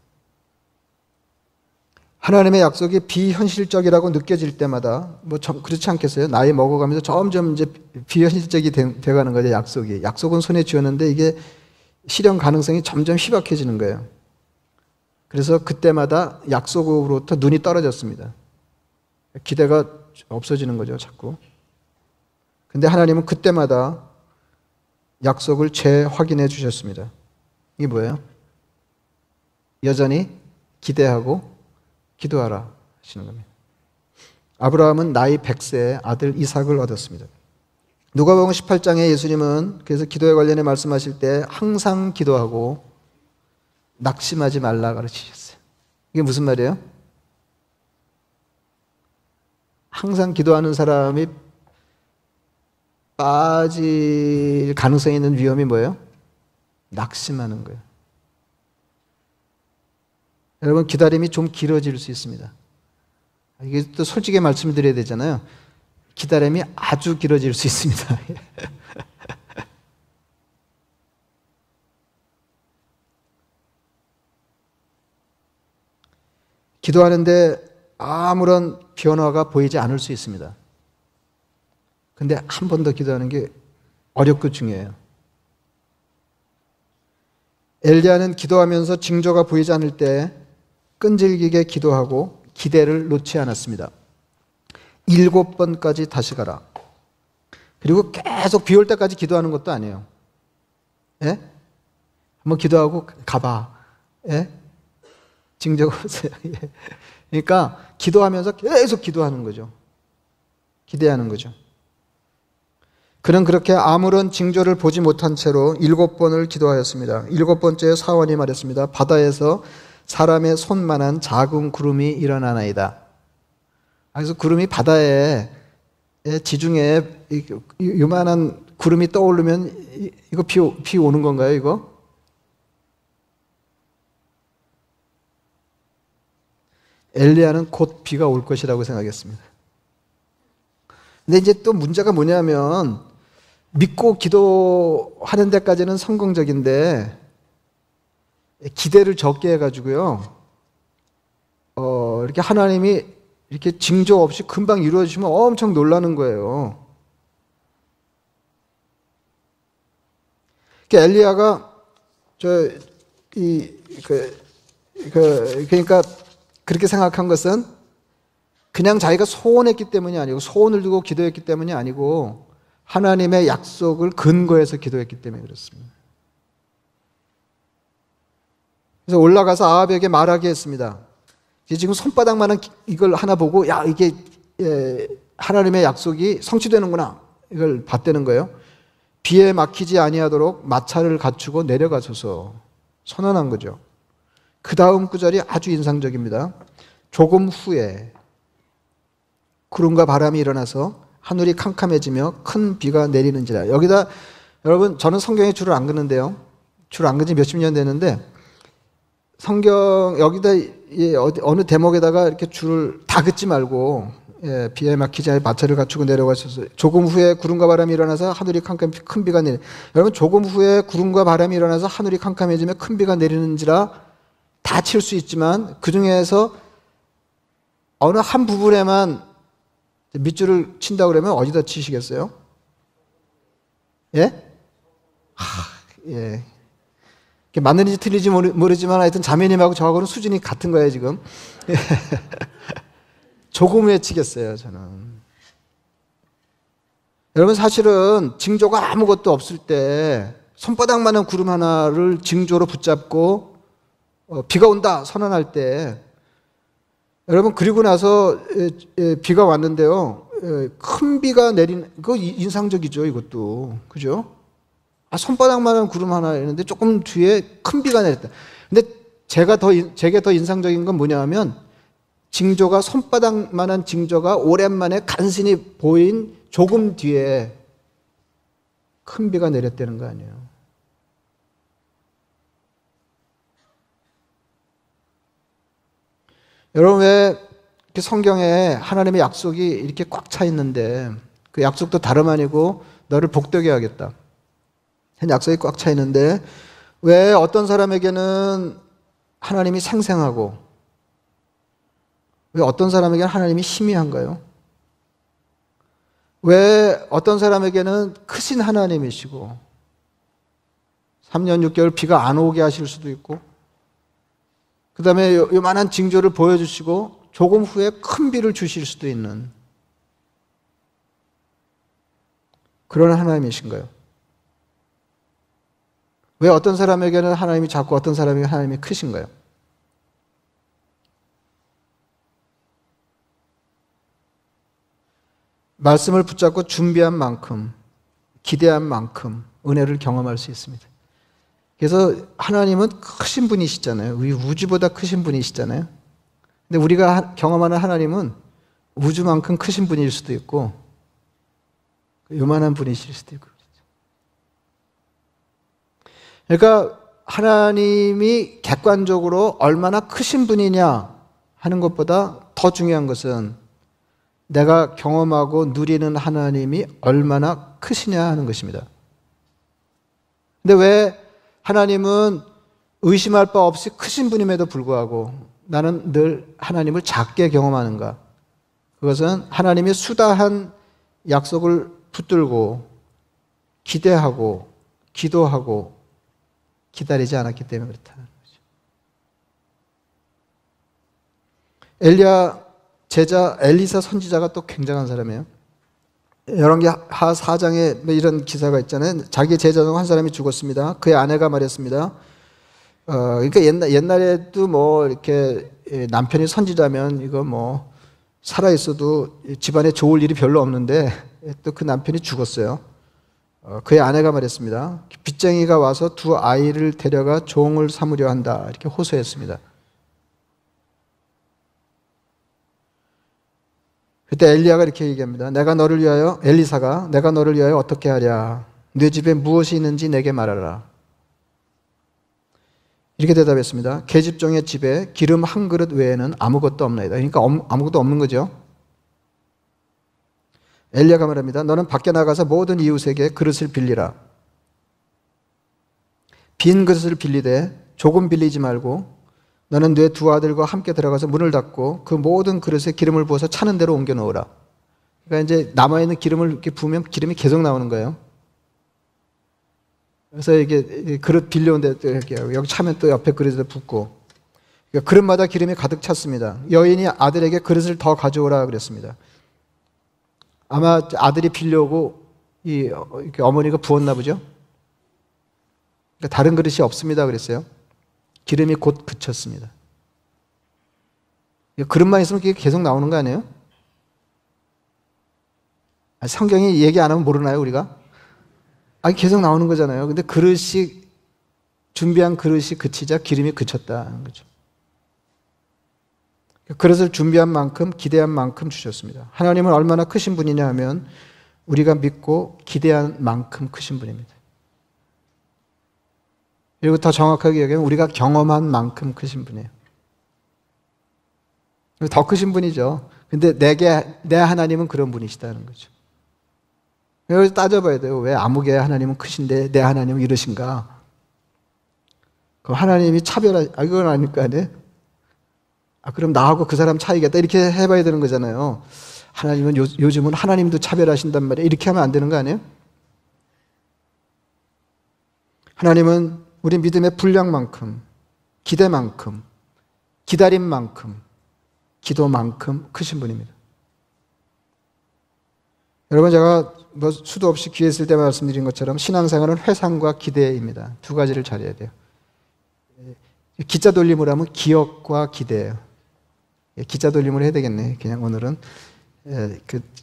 하나님의 약속이 비현실적이라고 느껴질 때마다 그렇지 않겠어요? 나이 먹어가면서 점점 이제 비현실적이 돼가는 거죠. 약속이. 약속은 손에 쥐었는데 이게 실현 가능성이 점점 희박해지는 거예요. 그래서 그때마다 약속으로부터 눈이 떨어졌습니다. 기대가 없어지는 거죠, 자꾸. 근데 하나님은 그때마다 약속을 재확인해 주셨습니다. 이게 뭐예요? 여전히 기대하고 기도하라 하시는 겁니다. 아브라함은 나이 100세에 아들 이삭을 얻었습니다. 누가복음 18장에 예수님은 그래서 기도에 관련해 말씀하실 때 항상 기도하고 낙심하지 말라 가르치셨어요. 이게 무슨 말이에요? 항상 기도하는 사람이 빠질 가능성이 있는 위험이 뭐예요? 낙심하는 거예요. 여러분, 기다림이 좀 길어질 수 있습니다. 이게 또 솔직히 말씀드려야 되잖아요. 기다림이 아주 길어질 수 있습니다. 기도하는데 아무런 변화가 보이지 않을 수 있습니다. 근데 한 번 더 기도하는 게 어렵고 중요해요. 엘리야는 기도하면서 징조가 보이지 않을 때 끈질기게 기도하고 기대를 놓지 않았습니다. 7번까지 다시 가라. 그리고 계속 비 올 때까지 기도하는 것도 아니에요. 예? 한번 기도하고 가봐. 예? 징조가 오세요. 예. 그러니까 기도하면서 계속 기도하는 거죠. 기대하는 거죠. 그는 그렇게 아무런 징조를 보지 못한 채로 7번을 기도하였습니다. 7번째에 사원이 말했습니다. 바다에서 사람의 손만한 작은 구름이 일어나나이다. 그래서 구름이 바다에 지중해 요만한 구름이 떠오르면 이거 비 오는 건가요, 이거? 엘리야는 곧 비가 올 것이라고 생각했습니다. 근데 이제 또 문제가 뭐냐면 믿고 기도하는 데까지는 성공적인데 기대를 적게 해가지고요. 이렇게 하나님이 이렇게 징조 없이 금방 이루어지시면 엄청 놀라는 거예요. 엘리야가 그러니까 그렇게 생각한 것은 그냥 자기가 소원했기 때문이 아니고 소원을 두고 기도했기 때문이 아니고 하나님의 약속을 근거해서 기도했기 때문에 그렇습니다. 그래서 올라가서 아합에게 말하게 했습니다. 지금 손바닥만한 이걸 하나 보고 야 이게 하나님의 약속이 성취되는구나 이걸 봤다는 거예요. 비에 막히지 아니하도록 마차를 갖추고 내려가소서 선언한 거죠. 그 다음 구절이 아주 인상적입니다. 조금 후에 구름과 바람이 일어나서 하늘이 캄캄해지며 큰 비가 내리는지라. 여기다 여러분 저는 성경에 줄을 안 긋는데요. 줄 안 긋은 지 몇십 년 됐는데 성경 여기다 어느 대목에다가 이렇게 줄을 다 긋지 말고 비에 막히지 않게 마차를 갖추고 내려가셔서 조금 후에 구름과 바람이 일어나서 하늘이 큰 비가 내리. 여러분 조금 후에 구름과 바람이 일어나서 하늘이 캄캄해지며 큰 비가 내리는지라 다 칠 수 있지만 그 중에서 어느 한 부분에만 밑줄을 친다고 그러면 어디다 치시겠어요? 예? 예. 맞는지 틀리지 모르지만 하여튼 자매님하고 저하고는 수준이 같은 거예요, 지금. 조금 후에 치겠어요, 저는. 여러분, 사실은 징조가 아무것도 없을 때 손바닥만한 구름 하나를 징조로 붙잡고 비가 온다 선언할 때 여러분 그리고 나서 비가 왔는데요. 큰 비가 내린 거 인상적이죠, 이것도. 그죠? 손바닥만한 구름 하나 있는데 조금 뒤에 큰 비가 내렸다. 근데 제게 더 인상적인 건 뭐냐 하면 징조가 손바닥만한 징조가 오랜만에 간신히 보인 조금 뒤에 큰 비가 내렸다는 거 아니에요. 여러분 왜 이렇게 성경에 하나님의 약속이 이렇게 꽉 차 있는데 그 약속도 다름 아니고 너를 복되게 하겠다. 약속이 꽉 차 있는데 왜 어떤 사람에게는 하나님이 생생하고 왜 어떤 사람에게는 하나님이 희미한가요? 왜 어떤 사람에게는 크신 하나님이시고 3년 6개월 비가 안 오게 하실 수도 있고 그 다음에 요만한 징조를 보여주시고 조금 후에 큰 비를 주실 수도 있는 그런 하나님이신가요? 왜 어떤 사람에게는 하나님이 작고 어떤 사람에게는 하나님이 크신가요? 말씀을 붙잡고 준비한 만큼, 기대한 만큼 은혜를 경험할 수 있습니다. 그래서 하나님은 크신 분이시잖아요. 우리 우주보다 크신 분이시잖아요. 근데 우리가 경험하는 하나님은 우주만큼 크신 분일 수도 있고 요만한 분이실 수도 있고. 그러니까 하나님이 객관적으로 얼마나 크신 분이냐 하는 것보다 더 중요한 것은 내가 경험하고 누리는 하나님이 얼마나 크시냐 하는 것입니다. 근데 왜 하나님은 의심할 바 없이 크신 분임에도 불구하고 나는 늘 하나님을 작게 경험하는가? 그것은 하나님이 수다한 약속을 붙들고 기대하고 기도하고 기다리지 않았기 때문에 그렇다는 거죠. 엘리야 제자 엘리사 선지자가 또 굉장한 사람이에요. 열왕기하 4장에 이런 기사가 있잖아요. 자기 제자 중 한 사람이 죽었습니다. 그의 아내가 말했습니다. 그러니까 옛날에도 뭐 이렇게 남편이 선지자면 이거 뭐 살아 있어도 집안에 좋을 일이 별로 없는데 또 그 남편이 죽었어요. 그의 아내가 말했습니다. 빚쟁이가 와서 두 아이를 데려가 종을 삼으려 한다. 이렇게 호소했습니다. 그때 엘리야가 이렇게 얘기합니다. 엘리사가 내가 너를 위하여 어떻게 하랴? 네 집에 무엇이 있는지 내게 말하라. 이렇게 대답했습니다. 계집종의 집에 기름 한 그릇 외에는 아무것도 없나이다. 그러니까 아무것도 없는 거죠. 엘리야가 말합니다. 너는 밖에 나가서 모든 이웃에게 그릇을 빌리라. 빈 그릇을 빌리되 조금 빌리지 말고 너는 네 두 아들과 함께 들어가서 문을 닫고 그 모든 그릇에 기름을 부어서 차는 대로 옮겨 놓으라. 그러니까 이제 남아있는 기름을 이렇게 부으면 기름이 계속 나오는 거예요. 그래서 이게 그릇 빌려온 데 이렇게 여기 차면 또 옆에 그릇에 붓고 그러니까 그릇마다 기름이 가득 찼습니다. 여인이 아들에게 그릇을 더 가져오라 그랬습니다. 아마 아들이 빌려오고 이렇게 어머니가 부었나 보죠. 그러니까 다른 그릇이 없습니다 그랬어요. 기름이 곧 그쳤습니다. 그릇만 있으면 그게 계속 나오는 거 아니에요? 성경이 얘기 안 하면 모르나요 우리가? 계속 나오는 거잖아요. 근데 준비한 그릇이 그치자 기름이 그쳤다는 거죠. 그릇을 준비한 만큼 기대한 만큼 주셨습니다. 하나님은 얼마나 크신 분이냐 하면 우리가 믿고 기대한 만큼 크신 분입니다. 그리고 더 정확하게 얘기하면 우리가 경험한 만큼 크신 분이에요. 더 크신 분이죠. 근데 내 하나님은 그런 분이시다는 거죠. 여기서 따져봐야 돼요. 왜 아무개 하나님은 크신데 내 하나님은 이러신가? 그럼 하나님이 이건 아닐 거 아니에요? 그럼 나하고 그 사람 차이겠다. 이렇게 해봐야 되는 거잖아요. 하나님은 요즘은 하나님도 차별하신단 말이에요. 이렇게 하면 안 되는 거 아니에요? 하나님은 우리 믿음의 분량만큼, 기대만큼, 기다림만큼, 기도만큼 크신 분입니다. 여러분 제가 수도 없이 기회 있을 때 말씀드린 것처럼 신앙생활은 회상과 기대입니다. 두 가지를 잘해야 돼요. 기자 돌림을 하면 기억과 기대예요. 기자 돌림을 해야 되겠네. 그냥 오늘은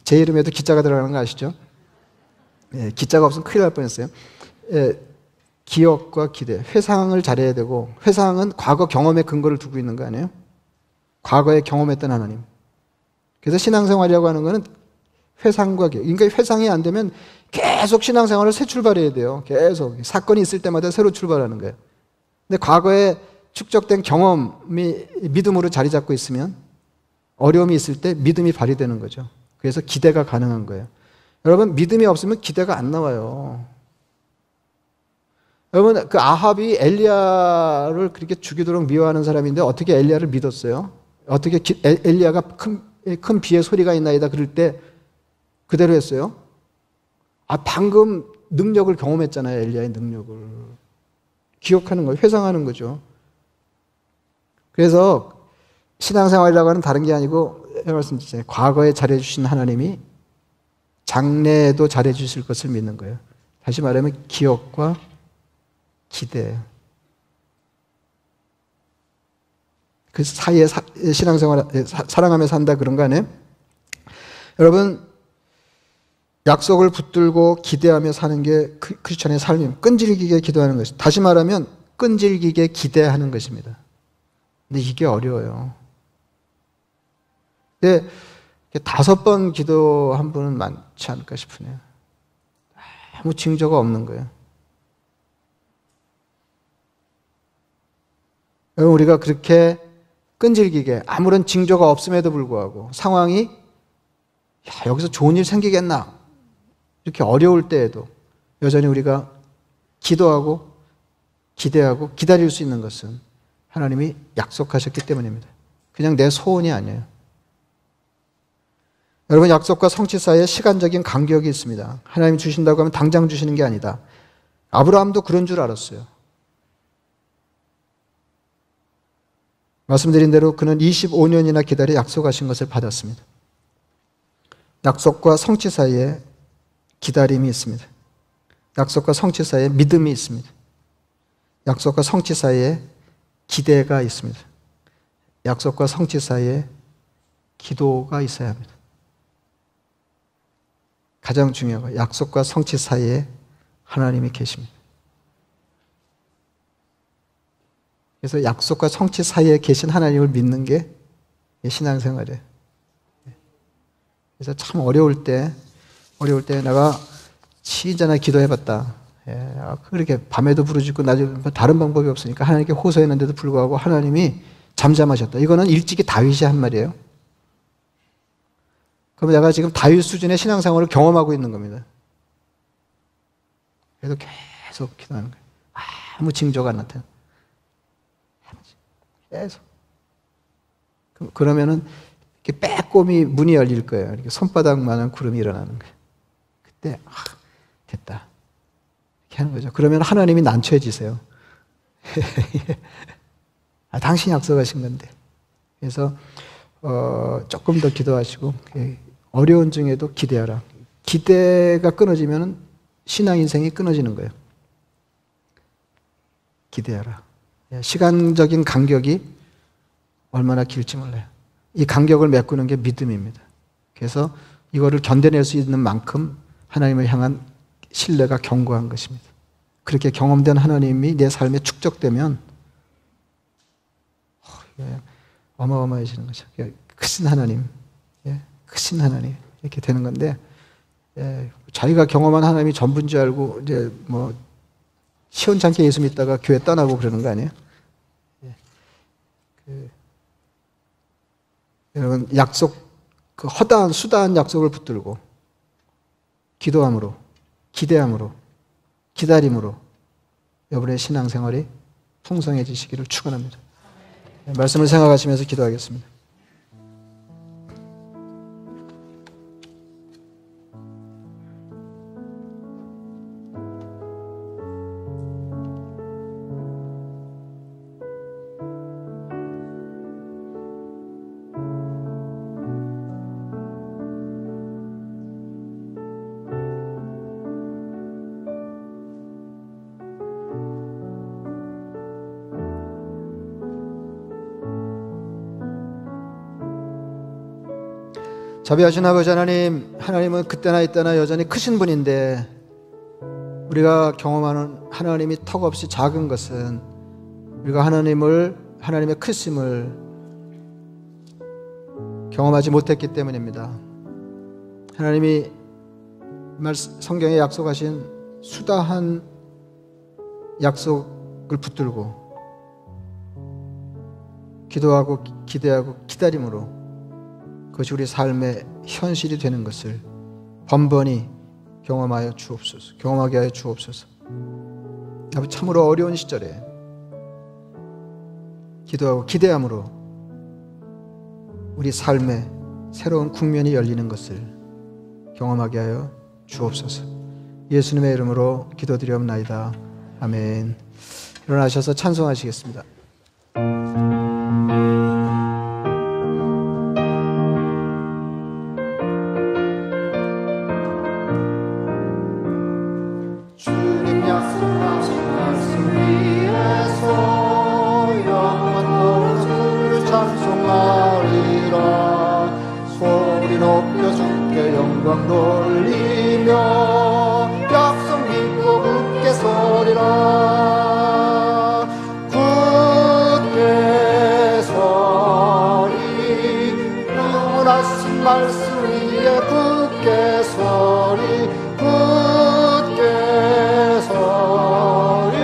제 이름에도 기자가 들어가는 거 아시죠? 기자가 없으면 큰일 날 뻔했어요. 기억과 기대, 회상을 잘해야 되고 회상은 과거 경험의 근거를 두고 있는 거 아니에요? 과거에 경험했던 하나님. 그래서 신앙생활이라고 하는 거는 회상과 기억. 그러니까 회상이 안 되면 계속 신앙생활을 새 출발해야 돼요. 계속 사건이 있을 때마다 새로 출발하는 거예요. 근데 과거에 축적된 경험이 믿음으로 자리 잡고 있으면 어려움이 있을 때 믿음이 발휘되는 거죠. 그래서 기대가 가능한 거예요. 여러분 믿음이 없으면 기대가 안 나와요. 여러분 그 아합이 엘리야를 그렇게 죽이도록 미워하는 사람인데 어떻게 엘리야를 믿었어요? 어떻게 엘리야가 큰 비의 소리가 있나이다 그럴 때 그대로 했어요? 방금 능력을 경험했잖아요. 엘리야의 능력을 기억하는 거예요. 회상하는 거죠. 그래서 신앙생활이라고 하는 다른 게 아니고 말씀드렸잖아요. 과거에 잘해주신 하나님이 장래에도 잘해주실 것을 믿는 거예요. 다시 말하면 기억과 기대. 그 사이에 신앙생활 사랑하며 산다 그런 거 아니에요? 여러분 약속을 붙들고 기대하며 사는 게 크리스천의 삶입니다. 끈질기게 기도하는 것이. 다시 말하면 끈질기게 기대하는 것입니다. 근데 이게 어려워요. 근데 5번 기도한 분은 많지 않을까 싶으네요. 아무 징조가 없는 거예요. 여러분 우리가 그렇게 끈질기게 아무런 징조가 없음에도 불구하고 상황이 여기서 좋은 일 생기겠나 이렇게 어려울 때에도 여전히 우리가 기도하고 기대하고 기다릴 수 있는 것은 하나님이 약속하셨기 때문입니다. 그냥 내 소원이 아니에요. 여러분, 약속과 성취 사이에 시간적인 간격이 있습니다. 하나님 주신다고 하면 당장 주시는 게 아니다. 아브라함도 그런 줄 알았어요. 말씀드린 대로 그는 25년이나 기다려 약속하신 것을 받았습니다. 약속과 성취 사이에 기다림이 있습니다. 약속과 성취 사이에 믿음이 있습니다. 약속과 성취 사이에 기대가 있습니다. 약속과 성취 사이에 기도가 있어야 합니다. 가장 중요한 건 약속과 성취 사이에 하나님이 계십니다. 그래서 약속과 성취 사이에 계신 하나님을 믿는 게 신앙생활이에요. 그래서 참 어려울 때 내가 진짜나 기도해봤다. 그렇게 밤에도 부르짖고 낮에도 다른 방법이 없으니까 하나님께 호소했는데도 불구하고 하나님이 잠잠하셨다. 이거는 일찍이 다윗이 한 말이에요. 그럼 내가 지금 다윗 수준의 신앙생활을 경험하고 있는 겁니다. 그래서 계속 기도하는 거예요. 아무 징조가 안 나타나. 계속. 그러면은 이렇게 빼꼼히 문이 열릴 거예요. 이렇게 손바닥만한 구름이 일어나는 거예요. 그때 됐다. 이렇게 하는 거죠. 그러면 하나님이 난처해지세요. 당신이 약속하신 건데. 그래서 조금 더 기도하시고 어려운 중에도 기대하라. 기대가 끊어지면 신앙 인생이 끊어지는 거예요. 기대하라. 시간적인 간격이 얼마나 길지 몰라요. 이 간격을 메꾸는 게 믿음입니다. 그래서 이거를 견뎌낼 수 있는 만큼 하나님을 향한 신뢰가 견고한 것입니다. 그렇게 경험된 하나님이 내 삶에 축적되면 어마어마해지는 거죠. 크신 하나님, 크신 하나님 이렇게 되는 건데 자기가 경험한 하나님이 전부인 줄 알고 이제 뭐 시원찮게 예수 믿다가 교회 떠나고 그러는 거 아니에요? 여러분 약속, 그 허다한 수다한 약속을 붙들고 기도함으로, 기대함으로, 기다림으로 여러분의 신앙생활이 풍성해지시기를 축원합니다. 말씀을 생각하시면서 기도하겠습니다. 자비하신 아버지 하나님, 하나님은 그때나 이때나 여전히 크신 분인데 우리가 경험하는 하나님이 턱없이 작은 것은 우리가 하나님의 크심을 경험하지 못했기 때문입니다. 하나님이 성경에 약속하신 수다한 약속을 붙들고 기도하고 기대하고 기다림으로 그것이 우리 삶의 현실이 되는 것을 번번이 경험하여 주옵소서. 경험하게 하여 주옵소서. 참으로 어려운 시절에 기도하고 기대함으로 우리 삶의 새로운 국면이 열리는 것을 경험하게 하여 주옵소서. 예수님의 이름으로 기도드리옵나이다. 아멘. 일어나셔서 찬송하시겠습니다. 영광 돌리며 약속 믿고 굳게 서리라. 굳게 서리 영원하신 말씀 위에 굳게 서리. 굳게 서리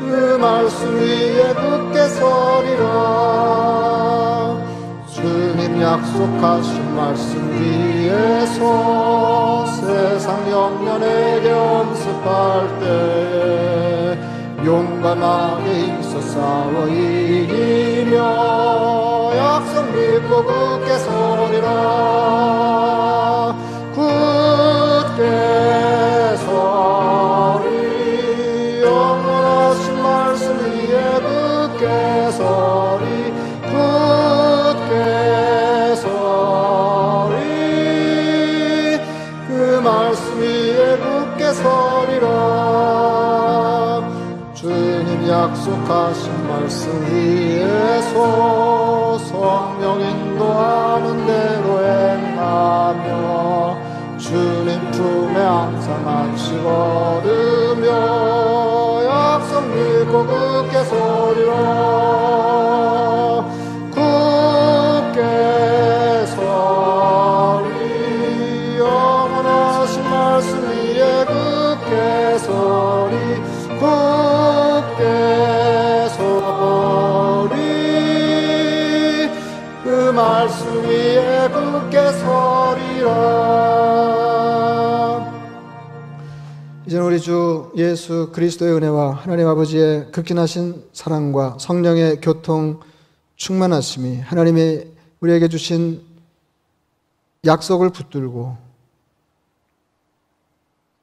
그 말씀 위에 굳게 서리라. 주님 약속하신 말씀 위에서 세상 영년에 연습할 때 용감하게 힘써 싸워 이기며 굳게 서리라. 굳게 서리. 영원하신 말씀 위에 굳게 서리. 굳게 서리. 그 말씀 위에 굳게 서리라. 주님 약속하신 말씀 위에 서 성령 인도하는 대로 행하며 주님 품에 항상 안식 얻으며 약속 믿고 굳게 서리라. 굳게 서리. 영원하신 말씀 위에 굳게 서리. 굳게 서리. 그 말씀 위에 굳게 서리라. 이제는 우리 주 예수 그리스도의 은혜와 하나님 아버지의 극진하신 사랑과 성령의 교통 충만하심이 하나님이 우리에게 주신 약속을 붙들고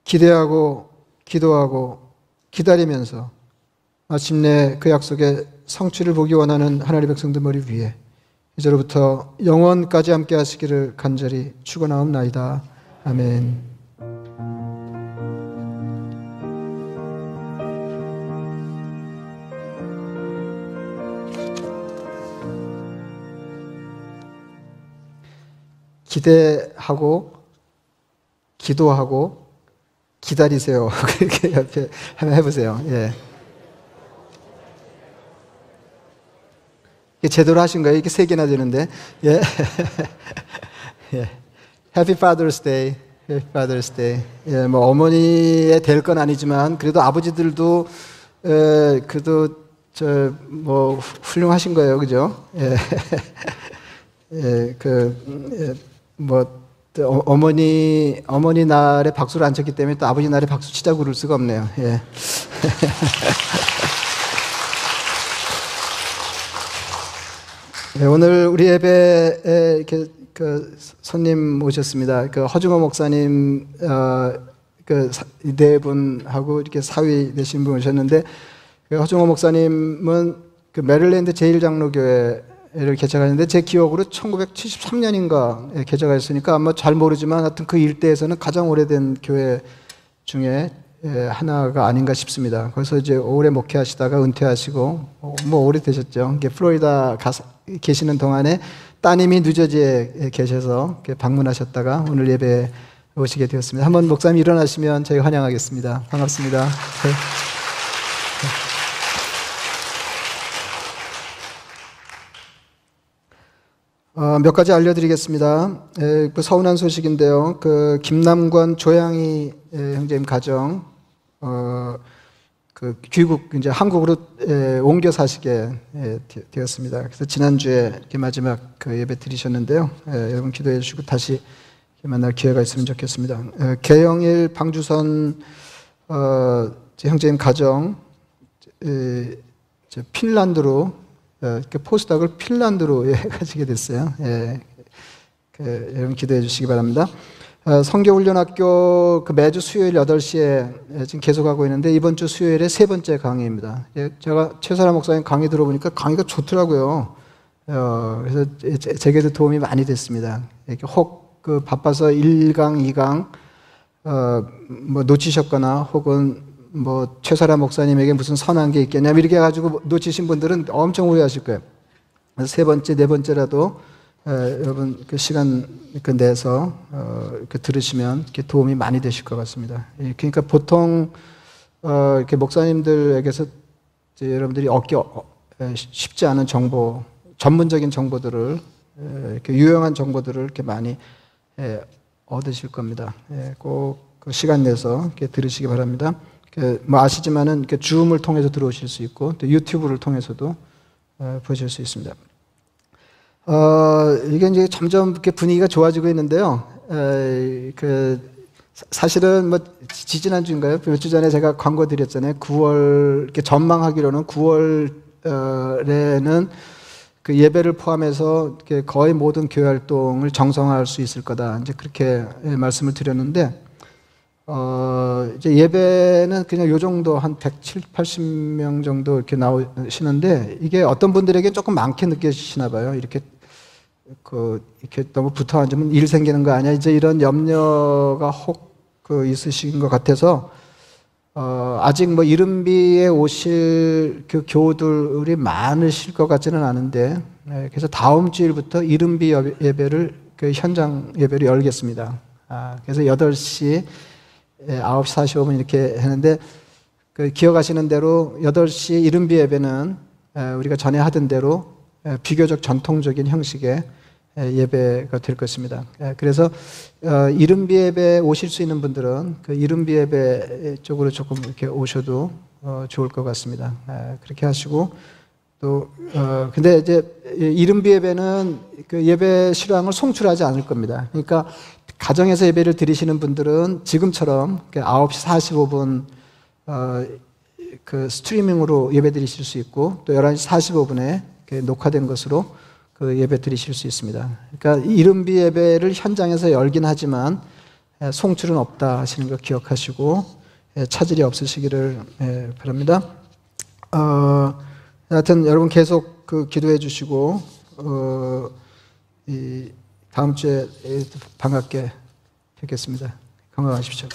기대하고 기도하고 기다리면서 마침내 그 약속의 성취를 보기 원하는 하나님의 백성들 머리 위에 이제로부터 영원까지 함께 하시기를 간절히 축원하옵나이다. 아멘. 기대하고 기도하고 기다리세요. 그렇게 옆에 한번 해보세요. 예. 이게 제대로 하신 거예요? 이게 3개나 되는데. 예. 예. Happy Father's Day. Happy Father's Day. 예, 뭐 어머니의 될 건 아니지만 그래도 아버지들도 그래도 뭐 훌륭하신 거예요, 그죠? 예. 예, 어머니 날에 박수를 안 쳤기 때문에 또 아버지 날에 박수 치자고 그럴 수가 없네요. 예. 네, 오늘 우리 예배에 이렇게 손님 오셨습니다. 허중호 목사님 네 분하고 이렇게 사위 되신 분 오셨는데 허중호 목사님은 메릴랜드 제일장로교회 를 개척하는데 제 기억으로 1973년인가 개척하였으니까 아마 잘 모르지만 하여튼 그 일대에서는 가장 오래된 교회 중에 하나가 아닌가 싶습니다. 거기서 이제 오래 목회하시다가 은퇴하시고 뭐 오래 되셨죠. 플로리다 계시는 동안에 따님이 뉴저지에 계셔서 방문하셨다가 오늘 예배에 오시게 되었습니다. 한번 목사님 일어나시면 저희 환영하겠습니다. 반갑습니다. 네. 몇 가지 알려드리겠습니다. 서운한 소식인데요. 김남권 조양희 형제님 가정, 귀국, 이제 한국으로 옮겨 사시게 되었습니다. 그래서 지난주에 이렇게 마지막 예배 드리셨는데요. 여러분 기도해 주시고 다시 만날 기회가 있으면 좋겠습니다. 개영일 방주선 형제님 가정, 핀란드로 포스닥을 핀란드로 가지게 됐어요. 여러분 기도해 주시기 바랍니다. 성교훈련학교 매주 수요일 8시에 지금 계속하고 있는데 이번 주 수요일에 3번째 강의입니다. 제가 최사람 목사님 강의 들어보니까 강의가 좋더라고요. 그래서 제게도 도움이 많이 됐습니다. 이렇게 혹 바빠서 1강, 2강 뭐 놓치셨거나 혹은 뭐 최사람 목사님에게 무슨 선한 게 있겠냐 이렇게 해가지고 놓치신 분들은 엄청 후회하실 거예요. 그래서 3번째, 4번째라도 여러분 시간 내서 들으시면 이렇게 도움이 많이 되실 것 같습니다. 그러니까 보통 이렇게 목사님들에게서 여러분들이 얻기 쉽지 않은 정보, 전문적인 정보들을 이렇게 유용한 정보들을 이렇게 많이 얻으실 겁니다. 꼭 그 시간 내서 이렇게 들으시기 바랍니다. 뭐 아시지만은 줌을 통해서 들어오실 수 있고 또 유튜브를 통해서도 보실 수 있습니다. 이게 이제 점점 이렇게 분위기가 좋아지고 있는데요. 사실은 뭐 지지난주인가요? 몇 주 전에 제가 광고 드렸잖아요. 9월 이렇게 전망하기로는 9월에는 그 예배를 포함해서 이렇게 거의 모든 교회 활동을 정상화할 수 있을 거다. 이제 그렇게 말씀을 드렸는데, 이제 예배는 그냥 요 정도 한 170, 80명 정도 이렇게 나오시는데, 이게 어떤 분들에게 조금 많게 느껴지시나 봐요. 이렇게 너무 붙어 앉으면 일 생기는 거 아니야? 이제 이런 염려가 혹 있으신 것 같아서, 아직 뭐 이른비에 오실 그 교우들이 많으실 것 같지는 않은데, 그래서 다음 주일부터 이른비 예배를, 그 현장 예배를 열겠습니다. 그래서 8시, 9시 45분 이렇게 했는데, 기억하시는 대로 8시 이른비 예배는 우리가 전에 하던 대로 비교적 전통적인 형식의 예배가 될 것입니다. 그래서 이른비 예배 오실 수 있는 분들은 그 이른비 예배 쪽으로 조금 이렇게 오셔도 좋을 것 같습니다. 그렇게 하시고 또 근데 이제 이른비 예배는 그 예배 실황을 송출하지 않을 겁니다. 그러니까 가정에서 예배를 드리시는 분들은 지금처럼 9시 45분 그 스트리밍으로 예배 드리실 수 있고 또 11시 45분에 녹화된 것으로 그 예배 드리실 수 있습니다. 그러니까 이른비 예배를 현장에서 열긴 하지만 송출은 없다 하시는 거 기억하시고 차질이 없으시기를 바랍니다. 하여튼 여러분 계속 기도해 주시고 다음 주에 반갑게 뵙겠습니다. 건강하십시오.